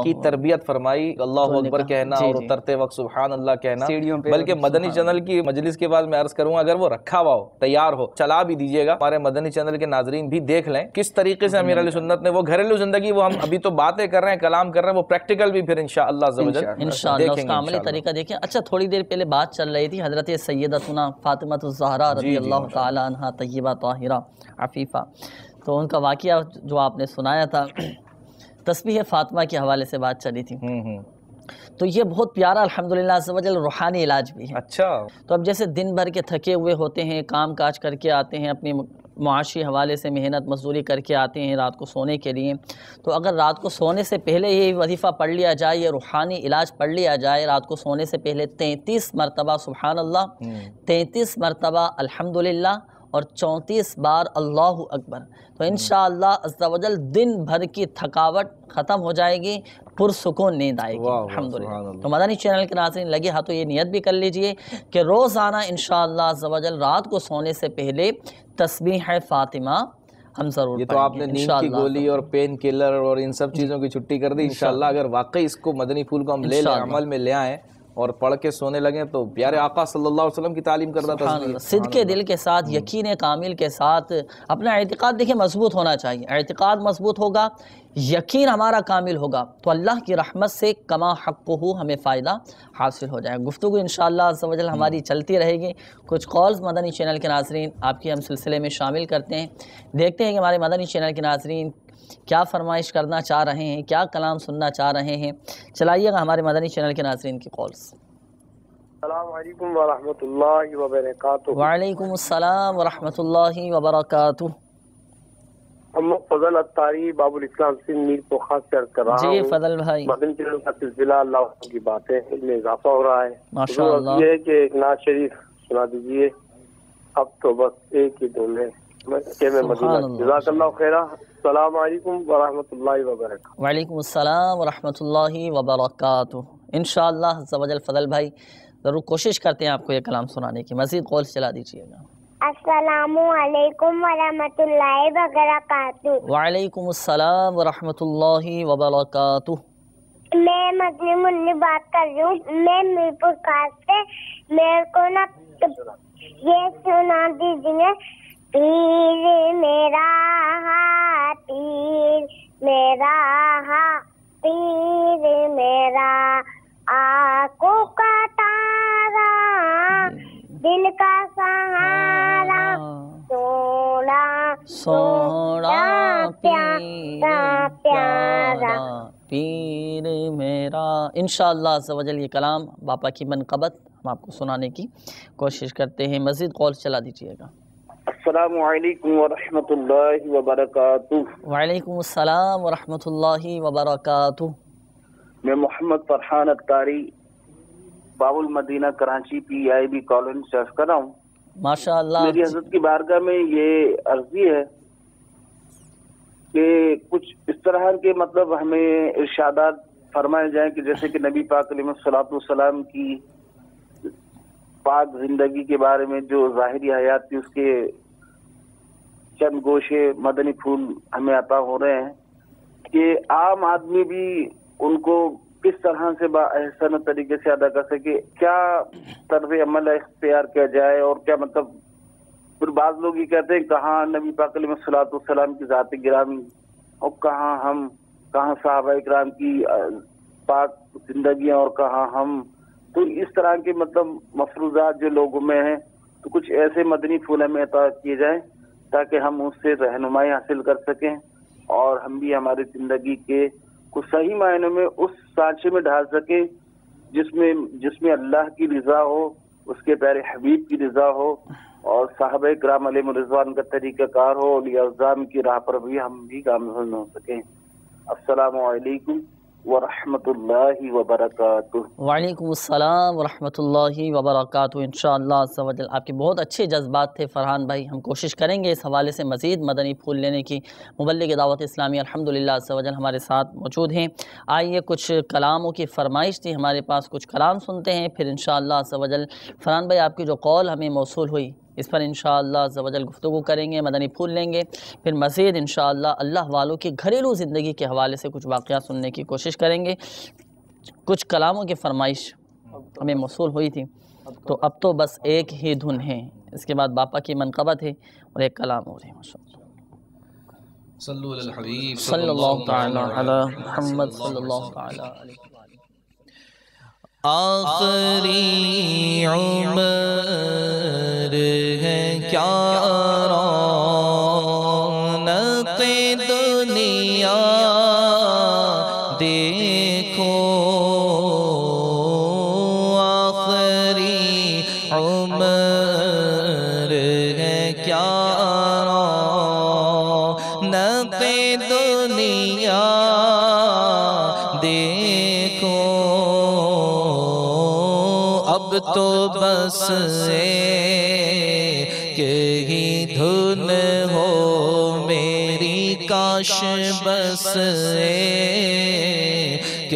کی تربیت فرمائی، اللہ اکبر کہنا اور اترتے وقت سبحان اللہ کہنا۔ بلکہ مدنی چینل کی مجلس کے بعد میں عرض کروں، اگر وہ رکھا ہوا ہو، تیار ہو، چلا بھی دیجیے گا، ہمارے مدنی چینل کے ناظرین بھی دیکھ لیں کس طریقے سے امیر علیہ سنت نے وہ گھریلو زندگی، وہ ہم ابھی تو باتیں کر رہے ہیں، کلام کر رہے ہیں، وہ پریکٹیکل بھی پھر انشاءاللہ انشاءاللہ اس کا عملی طریقہ دیکھیں۔ اچھا تھوڑی دیر پہلے بات چل رہی تھی حضرت سیدتنا فاطمہ الزہرا رضی اللہ تعالی عنہا طیبہ طاہرہ عفیفہ، تو ان کا واقعہ جو آپ نے سنایا تھا، تسبیح فاطمہ کے حوالے سے بات چلی تھی، تو یہ بہت پیارا الحمدللہ عز و جل روحانی علاج بھی ہے۔ اچھا، تو اب جیسے دن بھر کے تھکے ہوئے ہوتے ہیں، کام کاج کر کے آتے ہیں، اپنی معاشی حوالے سے محنت مزدوری کر کے آتے ہیں رات کو سونے کے لیے، تو اگر رات کو سونے سے پہلے یہ وظیفہ پڑھ لیا جائے، یہ روحانی علاج پڑھ لیا جائے، رات کو سونے سے پہلے 33 مرتبہ سبحان اللہ، 33 مرتبہ الحمدللہ اور 34 بار اللہ اکبر، تو انشاءاللہ عز و جل دن بھر کی تھکاوٹ ختم ہو جائے گی، پرسکون نیند آئے گی الحمدللہ۔ تو مدنی چینل کے ناظرین لگے ہاتھوں یہ نیت بھی کر لیجئے کہ روزانہ انشاءاللہ عز و جل رات کو سونے سے پہلے تسبیح فاطمہ ہم ضرور یہ تو آپ نے نیند کی گولی اور پین کلر اور ان سب چیزوں کی چھٹی کر دی انشاءاللہ۔ اگر واقعی اس کو مدنی پھول کو ہم لے لیں، عمل میں لے آئیں اور پڑھ کے سونے لگیں، تو پیارے آقا صلی اللہ علیہ وسلم کی تعلیم کردہ تسبیح صدق دل کے ساتھ، یقین کامل کے ساتھ، اپنا اعتقاد دیکھیں مضبوط ہونا چاہیے، اعتقاد مضبوط ہوگا، یقین ہمارا کامل ہوگا، تو اللہ کی رحمت سے کما حقہ ہمیں فائدہ حاصل ہو جائے۔ گفتگو انشاءاللہ عز و جل ہماری چلتی رہے گی۔ کچھ کالز مدنی چینل کے ناظرین آپ کی ہم سلسلے میں شامل کرتے ہیں، دیکھتے ہیں کہ ہمارے مدنی چینل کے ناظرین کیا فرمائش کرنا چاہ رہے ہیں، کیا کلام سننا چاہ رہے ہیں؟ چلائیے گا ہمارے مدنی چینل کے ناظرین کی کالز۔ السلام علیکم ورحمۃ اللہ وبرکاتہ۔ وعلیکم السلام ورحمۃ اللہ وبرکاتہ۔ محمد فضل اتاری باب الاسلام سے میر کو خاص سے عرض کر رہا جی ہوں۔ فضل بھائی، مدنی چینل کا سلسلہ اللہ کی باتیں اس میں اضافہ ہو رہا ہے۔ ماشاء حضور اللہ۔ یہ ہے کہ ایک نعت شریف سنا دیجیے، اب تو بس ایک ہی دن ہے مکے میں سبحان مدینہ۔ اللہ۔ جزاک اللہ خیرہ۔ السلام علیکم ورحمۃ اللہ وبرکاتہ۔ وعلیکم السلام ورحمۃ اللہ وبرکاتہ۔ انشاءاللہ عز و جل فضل بھائی ضرور کوشش کرتے ہیں آپ کو یہ کلام سنانے کی، مزید قول چلا دیجیے گا۔ السلام علیکم ورحمۃ اللہ وبرکاتہ۔ وعلیکم السلام ورحمۃ اللہ وبرکاتہ۔ میں مدنی منی بات کر رہی ہوں، میں میرپور خاص سے، میرے کو نا یہ سنا دیجیے۔ تیر میرا ہاں تیر میرا ہاں تیر میرا آنکھوں کا تارا دل کا سہارا سونا سونا پیارا پیارا پیر میرا۔ انشاءاللہ عز و جل یہ کلام باپا کی منقبت ہم آپ کو سنانے کی کوشش کرتے ہیں، مزید قول چلا دیجیے گا۔ السلام علیکم ورحمۃ اللہ وبرکاتہ۔ وعلیکم السلام ورحمۃ اللہ وبرکاتہ۔ میں محمد فرحان اتاری باب المدینہ کراچی PIB کالونی سے عرض کر رہا ہوں۔ ماشاء اللہ۔ میری حضرت کی بارگاہ میں یہ عرضی ہے کہ کچھ اس طرح کے مطلب ہمیں ارشادات فرمائے جائیں کہ جیسے کہ نبی پاک علیہ الصلوۃ والسلام کی پاک زندگی کے بارے میں جو ظاہری حیات تھی اس کے چند گوشے مدنی پھول ہمیں عطا ہو رہے ہیں کہ عام آدمی بھی ان کو کس طرح سے باحسن طریقے سے ادا کر سکے، کیا طرز عمل اختیار کیا جائے، اور کیا مطلب پھر بعض لوگ یہ کہتے ہیں کہاں نبی پاک علیہ الصلوۃ والسلام کی ذات گرامی اور کہاں ہم، کہاں صحابہ اکرام کی پاک زندگیاں اور کہاں ہم، تو اس طرح کے مطلب مفروضات جو لوگوں میں ہیں تو کچھ ایسے مدنی پھول ہمیں عطا کیے جائیں تاکہ ہم اس سے رہنمائی حاصل کر سکیں اور ہم بھی ہماری زندگی کے کچھ صحیح معنوں میں اس سانچے میں ڈھال سکیں جس میں اللہ کی رضا ہو، اس کے پیارے حبیب کی رضا ہو اور صحابہ کرام علیہ رضوان کا طریقہ کار ہو، اولیاء اعظام کی راہ پر بھی ہم بھی گامزن ہو سکیں۔ السلام علیکم ورحمۃ اللہ وبرکاتہ۔ وعلیکم السلام ورحمۃ اللہ وبرکاتہ۔ انشاءاللہ عز و جل آپ کے بہت اچھے جذبات تھے فرحان بھائی، ہم کوشش کریں گے اس حوالے سے مزید مدنی پھول لینے کی۔ مبلغ دعوت اسلامی الحمدللہ عز و جل ہمارے ساتھ موجود ہیں۔ آئیے کچھ کلاموں کی فرمائش تھی ہمارے پاس، کچھ کلام سنتے ہیں، پھر انشاءاللہ عز و جل فرحان بھائی آپ کی جو قول ہمیں موصول ہوئی اس پر انشاءاللہ عز و جل گفتگو کریں گے، مدنی پھول لیں گے، پھر مزید انشاءاللہ اللہ والوں کی گھریلو زندگی کے حوالے سے کچھ واقعات سننے کی کوشش کریں گے۔ کچھ کلاموں کی فرمائش ہمیں موصول ہوئی تھی، تو اب تو بس ایک ہی دھن ہے، اس کے بعد باپا کی منقبت ہے اور ایک کلام ہو رہے ہیں۔ صلو علی الحبیب صلی اللہ تعالی علی محمد صلی اللہ تعالی علیہ وآلہ۔ آخری عمر ہے کیا رونق دنیا دیکھو، آخری عمر ہے کیا رونق دنیا دیکھو، اب تو بس ایک ہی دھن ہو میری، کاش بس ایک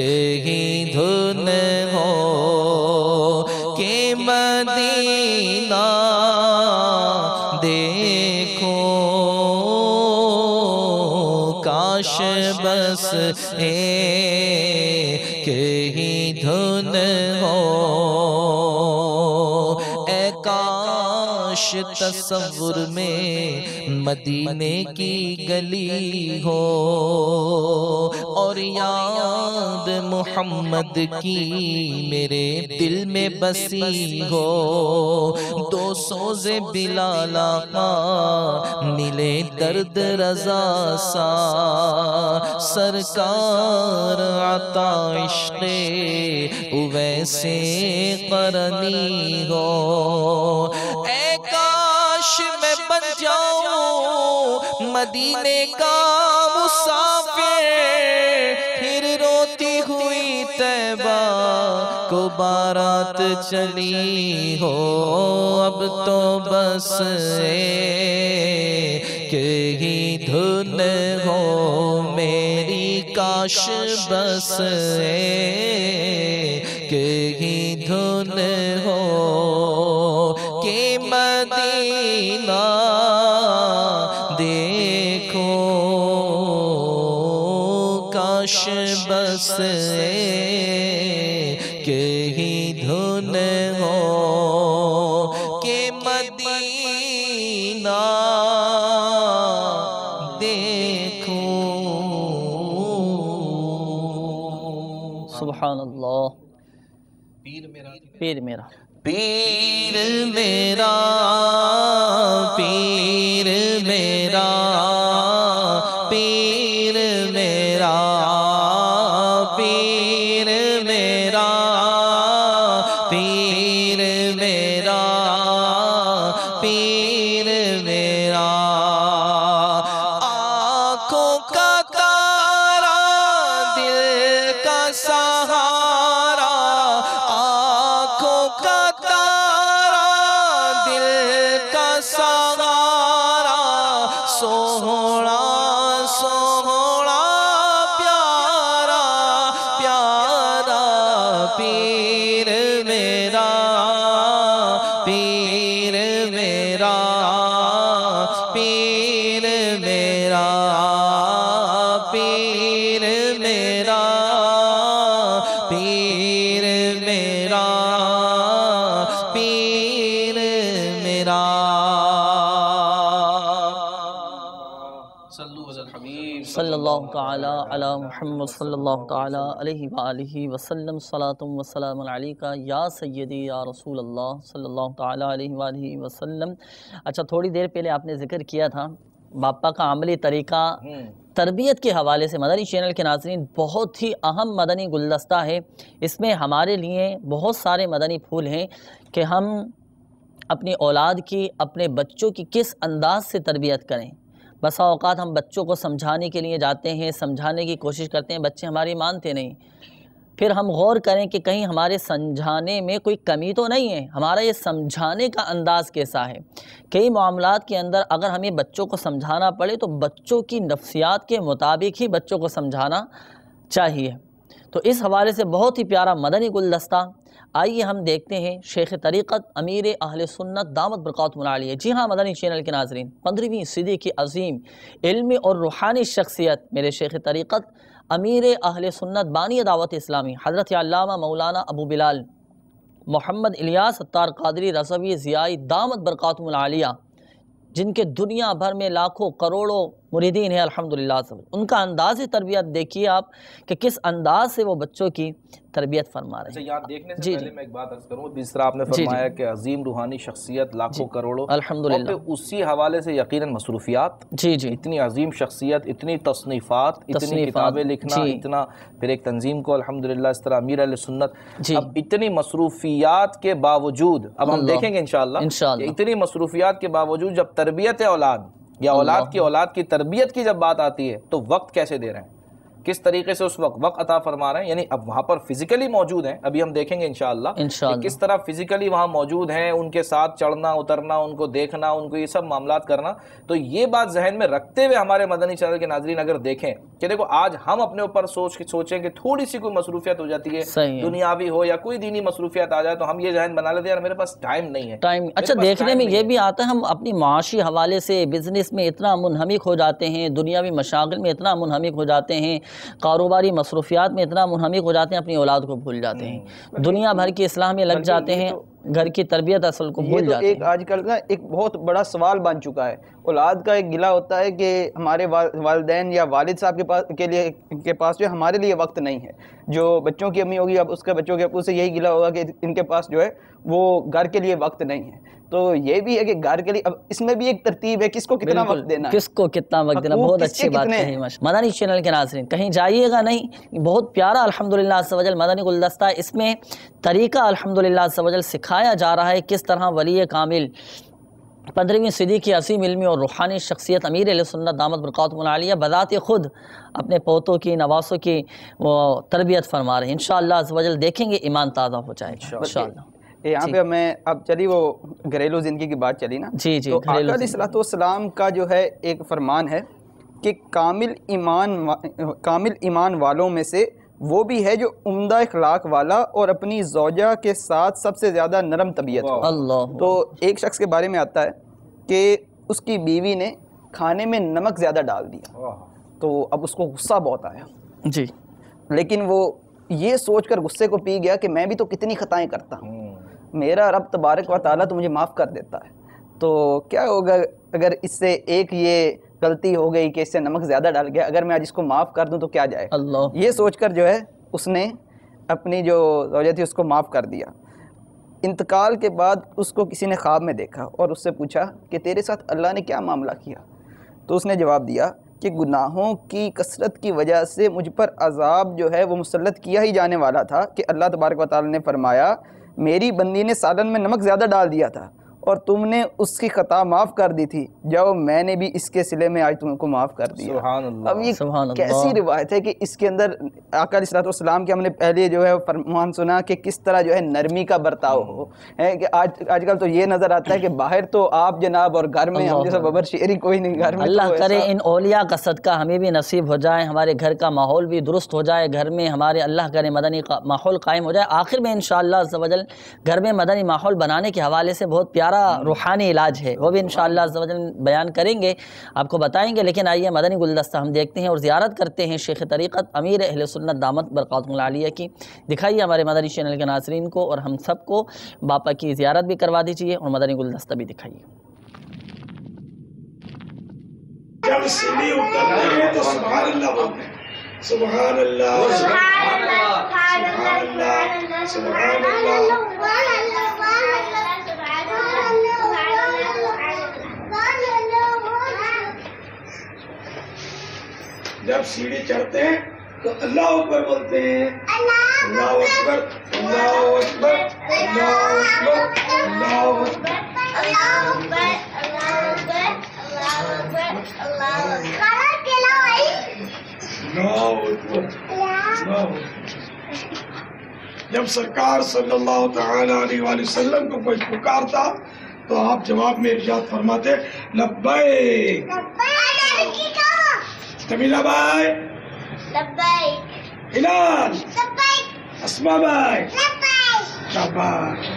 ہی دھن ہو کہ مدینہ دیکھو، کاش بس ایک ہی دھن ہو، اے کاش تصور میں مدینے کی گلی ہو اور یاد محمد کی میرے دل میں بسی ہو، دو سوز بلال آقا ملے درد رضا سا، سرکار عطا عشق اویسے قرنی ہو۔ اے کاش میں بن جاؤں مدینے کا مسافر، پھر روتی ہوئی طیبہ کو بارات چلی ہو، اب تو بس کہ ہی دھن ہو میری، کاش بس کہ ہی دھن ہو کہ مدینہ دیکھو، کاش بس کہ ہی دھن ہو کہ مدینہ دیکھو۔ سبحان اللہ۔ پیر میرا پیر میرا، پیر میرا، پیر میرا، پیر میرا، پیر میرا، پیر میرا، آنکھوں کا تارا دل کا سہارا، آنکھوں کا تارا دل کا سہارا، سوہنا سوہنا پیارا پیارا پیر میرا، پیر میرا، پیر میرا، پیر میرا، پیر میرا، پیر میرا۔ صلی اللہ تعالی علی محمد صلی اللہ تعالی علیہ وآلہ وسلم، صلاۃ و سلام علیکہ یا سیدی یا رسول اللہ صلی اللہ تعالی علیہ وآلہ وسلم۔ اچھا، تھوڑی دیر پہلے آپ نے ذکر کیا تھا باپا کا عملی طریقہ تربیت کے حوالے سے۔ مدنی چینل کے ناظرین، بہت ہی اہم مدنی گلدستہ ہے، اس میں ہمارے لیے بہت سارے مدنی پھول ہیں کہ ہم اپنی اولاد کی، اپنے بچوں کی کس انداز سے تربیت کریں۔ بسا اوقات ہم بچوں کو سمجھانے کے لیے جاتے ہیں، سمجھانے کی کوشش کرتے ہیں، بچے ہماری مانتے نہیں، پھر ہم غور کریں کہ کہیں ہمارے سمجھانے میں کوئی کمی تو نہیں ہے، ہمارا یہ سمجھانے کا انداز کیسا ہے۔ کئی معاملات کے اندر اگر ہمیں بچوں کو سمجھانا پڑے تو بچوں کی نفسیات کے مطابق ہی بچوں کو سمجھانا چاہیے۔ تو اس حوالے سے بہت ہی پیارا مدنی گلدستہ، آئیے ہم دیکھتے ہیں شیخ طریقت امیر اہل سنت دامت برکاتہم العالیہ۔ جی ہاں مدنی چینل کے ناظرین، 15ویں صدی کی عظیم علمی اور روحانی شخصیت میرے شیخ طریقت امیر اہل سنت بانی دعوت اسلامی حضرت علامہ مولانا ابو بلال محمد الیاس اتار قادری رضوی ضیائی دامت برکاتہم العالیہ، جن کے دنیا بھر میں لاکھوں کروڑوں مریدین ہیں الحمدللہ، ان کا انداز تربیت دیکھیے آپ کہ کس انداز سے وہ بچوں کی تربیت فرما رہے ہیں۔ یہاں دیکھنے سے پہلے میں ایک بات عرض کروں، جس طرح آپ نے فرمایا کہ عظیم روحانی شخصیت لاکھوں کروڑوں، الحمدللہ، اور پھر اسی حوالے سے یقیناً مصروفیات، اتنی عظیم شخصیت، اتنی تصنیفات، اتنی کتابیں لکھنا، اتنا پھر ایک تنظیم کو الحمدللہ اس طرح امیر اہل سنت، اب اتنی مصروفیات کے باوجود، اب ہم دیکھیں گے انشاءاللہ، اتنی مصروفیات کے باوجود جب تربیت اولاد یا اولاد کی تربیت کی جب بات آتی ہے تو وقت کیسے دے رہے ہیں، کس طریقے سے اس وقت عطا فرما رہے ہیں، یعنی اب وہاں پر فزیکلی موجود ہیں، ابھی ہم دیکھیں گے انشاءاللہ کہ کس طرح فزیکلی وہاں موجود ہیں، ان کے ساتھ چڑھنا اترنا، ان کو دیکھنا، ان کو یہ سب معاملات کرنا۔ تو یہ بات ذہن میں رکھتے ہوئے ہمارے مدنی چینل کے ناظرین اگر دیکھیں کہ دیکھو آج ہم اپنے اوپر سوچیں کہ تھوڑی سی کوئی مصروفیت ہو جاتی ہے، دنیاوی ہو یا کوئی دینی مصروفیت آ جائے تو ہم یہ ذہن بنا لیتے ہیں یار میرے پاس ٹائم نہیں ہے۔ اچھا، دیکھنے میں یہ بھی آتا ہے ہم اپنی معاشی حوالے سے بزنس میں اتنا منہمک ہو جاتے ہیں، دنیاوی مشاغل میں اتنا منہمک ہو جاتے ہیں، کاروباری مصروفیات میں اتنا منہمک ہو جاتے ہیں، اپنی اولاد کو بھول جاتے ہیں، دنیا بھر کی اصلاح میں لگ جاتے ہیں۔ گھر کی تربیت اصل کو بھول یہ تو جاتے ایک ہیں۔ آج کل کا ایک بہت بڑا سوال بن چکا ہے۔ اولاد کا ایک گلہ ہوتا ہے کہ ہمارے والدین یا والد صاحب کے پاس جو ہے ہمارے لیے وقت نہیں ہے۔ جو بچوں کی امی ہوگی اب اس کے بچوں کے ابو سے یہی گلہ ہوگا کہ ان کے پاس جو ہے وہ گھر کے لیے وقت نہیں ہے۔ تو یہ بھی ہے کہ گھر کے لیے اب اس میں بھی ایک ترتیب ہے کس کو کتنا وقت دینا ہے، کس کو کتنا وقت دینا، حقوق بہت کس اچھی کے بات کتنے کہی ہیں۔ مدنی چینل کے ناظرین، کہیں جائیے گا نہیں، بہت پیارا الحمدللہ عز و جل مدنی گلدستہ، اس میں طریقہ الحمدللہ عز و جل سکھایا جا رہا ہے کس طرح ولی کامل 15ویں صدی کی عظیم علمی اور روحانی شخصیت امیر اہل سنت دامت برکاتہم العالیہ بذات خود اپنے پوتوں کی نواسوں کی وہ تربیت فرما رہے ہیں۔ انشاءاللہ عز و جل دیکھیں گے ایمان تازہ ہو جائے گا انشاءاللہ۔ یہاں پہ میں اب چلی وہ گھریلو زندگی کی بات چلی نا، جی تو آقا گھریلو علیہ الصلوۃ والسلام کا جو ہے ایک فرمان ہے کہ کامل ایمان والوں میں سے وہ بھی ہے جو عمدہ اخلاق والا اور اپنی زوجہ کے ساتھ سب سے زیادہ نرم طبیعت ہو۔ اللہ تو ایک شخص کے بارے میں آتا ہے کہ اس کی بیوی نے کھانے میں نمک زیادہ ڈال دیا، تو اب اس کو غصہ بہت آیا، جی، لیکن وہ یہ سوچ کر غصے کو پی گیا کہ میں بھی تو کتنی خطائیں کرتا ہوں، میرا رب تبارک و تعالیٰ تو مجھے معاف کر دیتا ہے، تو کیا ہوگا اگر اس سے ایک یہ غلطی ہو گئی کہ اس سے نمک زیادہ ڈال گیا، اگر میں آج اس کو معاف کر دوں تو کیا جائے، اللہ یہ سوچ کر جو ہے اس نے اپنی جو زوجہ تھی اس کو معاف کر دیا۔ انتقال کے بعد اس کو کسی نے خواب میں دیکھا اور اس سے پوچھا کہ تیرے ساتھ اللہ نے کیا معاملہ کیا، تو اس نے جواب دیا کہ گناہوں کی کثرت کی وجہ سے مجھ پر عذاب جو ہے وہ مسلط کیا ہی جانے والا تھا کہ اللہ تبارک و تعالی نے فرمایا میری بندی نے سالن میں نمک زیادہ ڈال دیا تھا اور تم نے اس کی خطا معاف کر دی تھی، جاؤ میں نے بھی اس کے صلے میں آج تم کو معاف کر دیا۔ سبحان اللہ۔ اب یہ سبحان اللہ۔ کیسی روایت ہے کہ اس کے اندر آقا علیہ الصلوۃ والسلام کے ہم نے پہلے جو ہے فرمان سنا کہ کس طرح جو ہے نرمی کا برتاؤ ہو، ہے کہ آج کل تو یہ نظر آتا ہے کہ باہر تو آپ جناب اور گھر میں ہم جیسا ببر شیری کوئی نہیں، گھر میں اللہ تو کرے ایسا- ان اولیاء کا صدقہ ہمیں بھی نصیب ہو جائے، ہمارے گھر کا ماحول بھی درست ہو جائے، گھر میں ہمارے اللہ کرے مدنی ماحول قائم ہو جائے۔ آخر میں انشاءاللہ عز و جل گھر میں مدنی ماحول بنانے کے حوالے سے بہت پیارا روحانی علاج ہے، وہ بھی انشاءاللہ عز و جل بیان کریں گے، آپ کو بتائیں گے، لیکن آئیے مدنی گلدستہ ہم دیکھتے ہیں اور زیارت کرتے ہیں شیخ طریقت امیر اہل سنت دامت برکاتہم العالیہ کی۔ دکھائیے ہمارے مدنی چینل کے ناظرین کو اور ہم سب کو باپا کی زیارت بھی کروا دیجیے اور مدنی گلدستہ بھی دکھائیے۔ جب سیڑھی اترتے ہیں تو سبحان اللہ بولتے ہیں، سبحان اللہ سبحان اللہ سبحان اللہ۔ جب سیڑھی چڑھتے ہیں تو اللہ اکبر بولتے ہیں، اللہ اکبر اللہ اکبر اللہ اکبر اللہ اکبر۔ جب سرکار صلی اللہ تعالی علیہ وآلہ وسلم کو کوئی پکارتا تو آپ جواب میں ارشاد فرماتے لبیک۔ جمیلہ بھائی، ہلال، اسما بھائی، شاباش،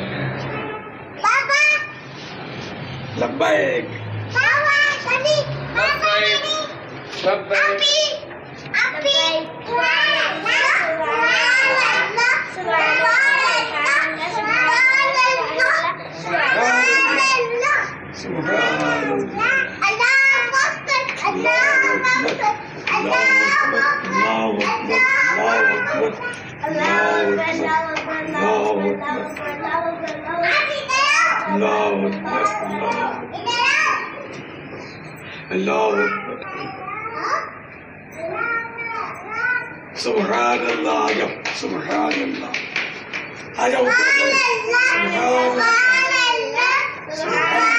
لبیک اللہ اکبر سبحان اللہ، آجاؤ سبحان اللہ، آجاؤ سبحان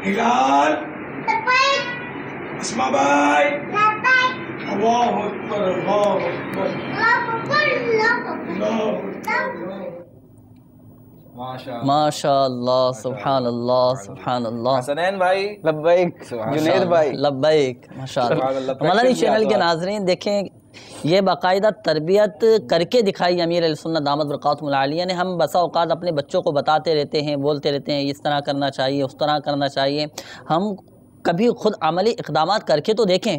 ہلال، اسما بھائی، اللہ اکبر اللہ اکبر اللہ اکبر۔ ماشاء اللہ، سبحان اللہ، سبحان اللہ، حسنین بھائی، لبیک جنید بھائی، لبیک، ماشاء اللہ۔ مدنی چینل کے ناظرین دیکھیں یہ باقاعدہ تربیت کر کے دکھائی امیر علیہ سنت دامت برکاتہم العالیہ نے. ہم بسا اوقات اپنے بچوں کو بتاتے رہتے ہیں، بولتے رہتے ہیں اس طرح کرنا چاہیے، اس طرح کرنا چاہیے. ہم کبھی خود عملی اقدامات کر کے تو دیکھیں،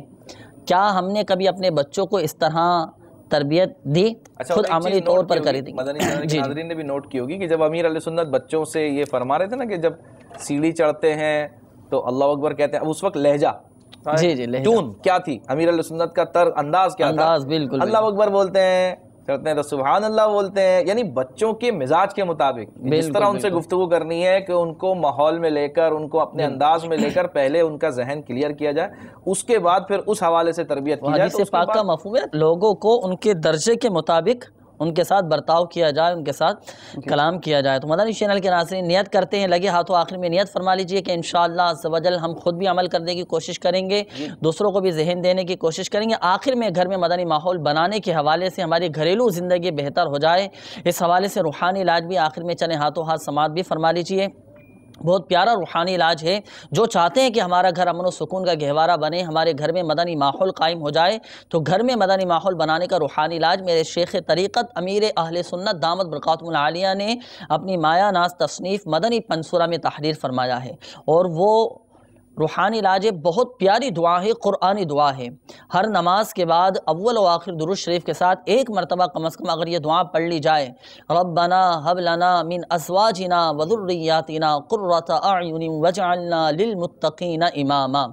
کیا ہم نے کبھی اپنے بچوں کو اس طرح تربیت دی؟ خود عملی طور پر کری دی. مدنی چینل کے ناظرین نے بھی نوٹ کی ہوگی کہ جب امیر علیہ سنت بچوں سے یہ فرما رہے تھے نا کہ جب سیڑھی چڑھتے ہیں تو اللہ اکبر کہتے ہیں، اب اس وقت لہجہ ٹون کیا تھی امیر علیہ سنت کا انداز کیا تھا؟ بالکل اللہ اکبر بولتے ہیں، چڑھتے ہیں تو سبحان اللہ بولتے ہیں. یعنی بچوں کے مزاج کے مطابق جس طرح ان سے گفتگو کرنی ہے کہ ان کو ماحول میں لے کر، ان کو اپنے انداز میں لے کر پہلے ان کا ذہن کلیئر کیا جائے، اس کے بعد پھر اس حوالے سے تربیت کی جائے. حدیث پاک کا مفہوم ہے لوگوں کو ان کے درجے کے مطابق ان کے ساتھ برتاؤ کیا جائے، ان کے ساتھ کلام کیا جائے. تو مدنی چینل کے ناظرین نیت کرتے ہیں، لگے ہاتھوں آخر میں نیت فرما لیجئے کہ انشاءاللہ عز و جل ہم خود بھی عمل کرنے کی کوشش کریں گے، دوسروں کو بھی ذہن دینے کی کوشش کریں گے. آخر میں گھر میں مدنی ماحول بنانے کے حوالے سے ہماری گھریلو زندگی بہتر ہو جائے، اس حوالے سے روحانی علاج بھی آخر میں چلیں ہاتھوں ہاتھ سماعت بھی فرما لیجئے. بہت پیارا روحانی علاج ہے. جو چاہتے ہیں کہ ہمارا گھر امن و سکون کا گہوارہ بنے، ہمارے گھر میں مدنی ماحول قائم ہو جائے، تو گھر میں مدنی ماحول بنانے کا روحانی علاج میرے شیخ طریقت امیر اہل سنت دامت برکاتہم العالیہ نے اپنی مایہ ناز تصنیف مدنی پنسورہ میں تحریر فرمایا ہے. اور وہ روحانی علاج بہت پیاری دعا ہے، قرآنی دعا ہے. ہر نماز کے بعد اول و آخر درود شریف کے ساتھ ایک مرتبہ کم از کم اگر یہ دعا پڑھ لی جائے، ربنا هب لنا من ازواجنا وذریاتنا قرۃ اعین واجعلنا للمتقین اماما،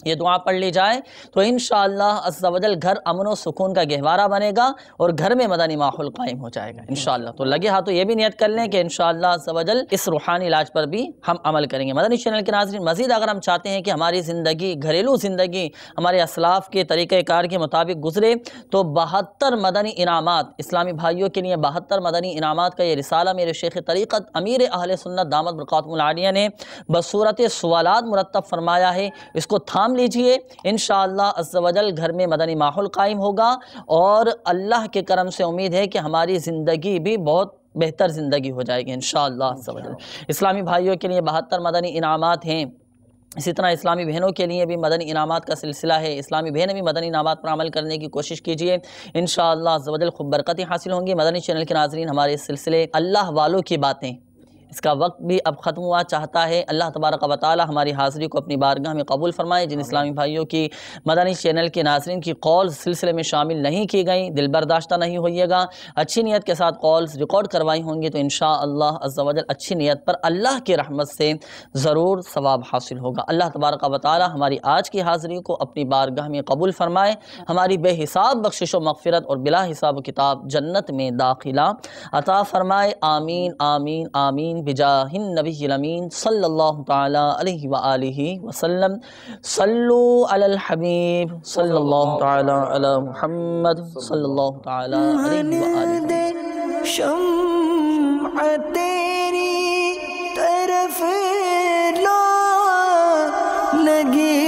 یہ دعا پڑھ لی جائے تو انشاءاللہ عز و جل گھر امن و سکون کا گہوارہ بنے گا اور گھر میں مدنی ماحول قائم ہو جائے گا انشاءاللہ. تو لگے ہاتھوں یہ بھی نیت کر لیں کہ انشاءاللہ عز و جل اس روحانی علاج پر بھی ہم عمل کریں گے. مدنی چینل کے ناظرین مزید اگر ہم چاہتے ہیں کہ ہماری زندگی، گھریلو زندگی ہمارے اسلاف کے طریقہ کار کے مطابق گزرے، تو 72 مدنی انعامات اسلامی بھائیوں کے لیے 72 مدنی انعامات کا یہ رسالہ میرے شیخ طریقت امیر اہل سنت دامت برکاتہم العالیہ نے بصورت سوالات مرتب فرمایا ہے. اس کو تھام لیجئے، انشاءاللہ عز و جل گھر میں مدنی ماحول قائم ہوگا اور اللہ کے کرم سے امید ہے کہ ہماری زندگی بھی بہت بہتر زندگی ہو جائے گی انشاءاللہ عز و جل. اسلامی بھائیوں کے لیے 72 مدنی انعامات ہیں. اسی طرح اسلامی بہنوں کے لیے بھی مدنی انعامات کا سلسلہ ہے. اسلامی بہنیں بھی مدنی انعامات پر عمل کرنے کی کوشش کیجئے، انشاءاللہ عز و جل خوب برکتیں حاصل ہوں گی. مدنی چینل کے ناظرین ہمارے اس سلسلے اللہ والوں کی باتیں، اس کا وقت بھی اب ختم ہوا چاہتا ہے. اللہ تبارک و تعالی ہماری حاضری کو اپنی بارگاہ میں قبول فرمائے. جن اسلامی بھائیوں کی مدنی چینل کے ناظرین کی کالز سلسلے میں شامل نہیں کی گئیں، دل برداشتہ نہیں ہوئیے گا، اچھی نیت کے ساتھ کالز ریکارڈ کروائی ہوں گی تو انشاءاللہ عز و جل اچھی نیت پر اللہ کی رحمت سے ضرور ثواب حاصل ہوگا. اللہ تبارک و تعالی ہماری آج کی حاضری کو اپنی بارگاہ میں قبول فرمائے، ہماری بے حساب بخشش و مغفرت اور بلا حساب و کتاب جنت میں داخلہ عطا فرمائے. آمین آمین آمین بجاہ النبی الامین صلی اللہ تعالی علیہ وآلہ وسلم. صلو علی الحبیب صلی اللہ تعالی علی محمد صلی اللہ تعالی علیہ وآلہ. شمع تیری طرف لا لگی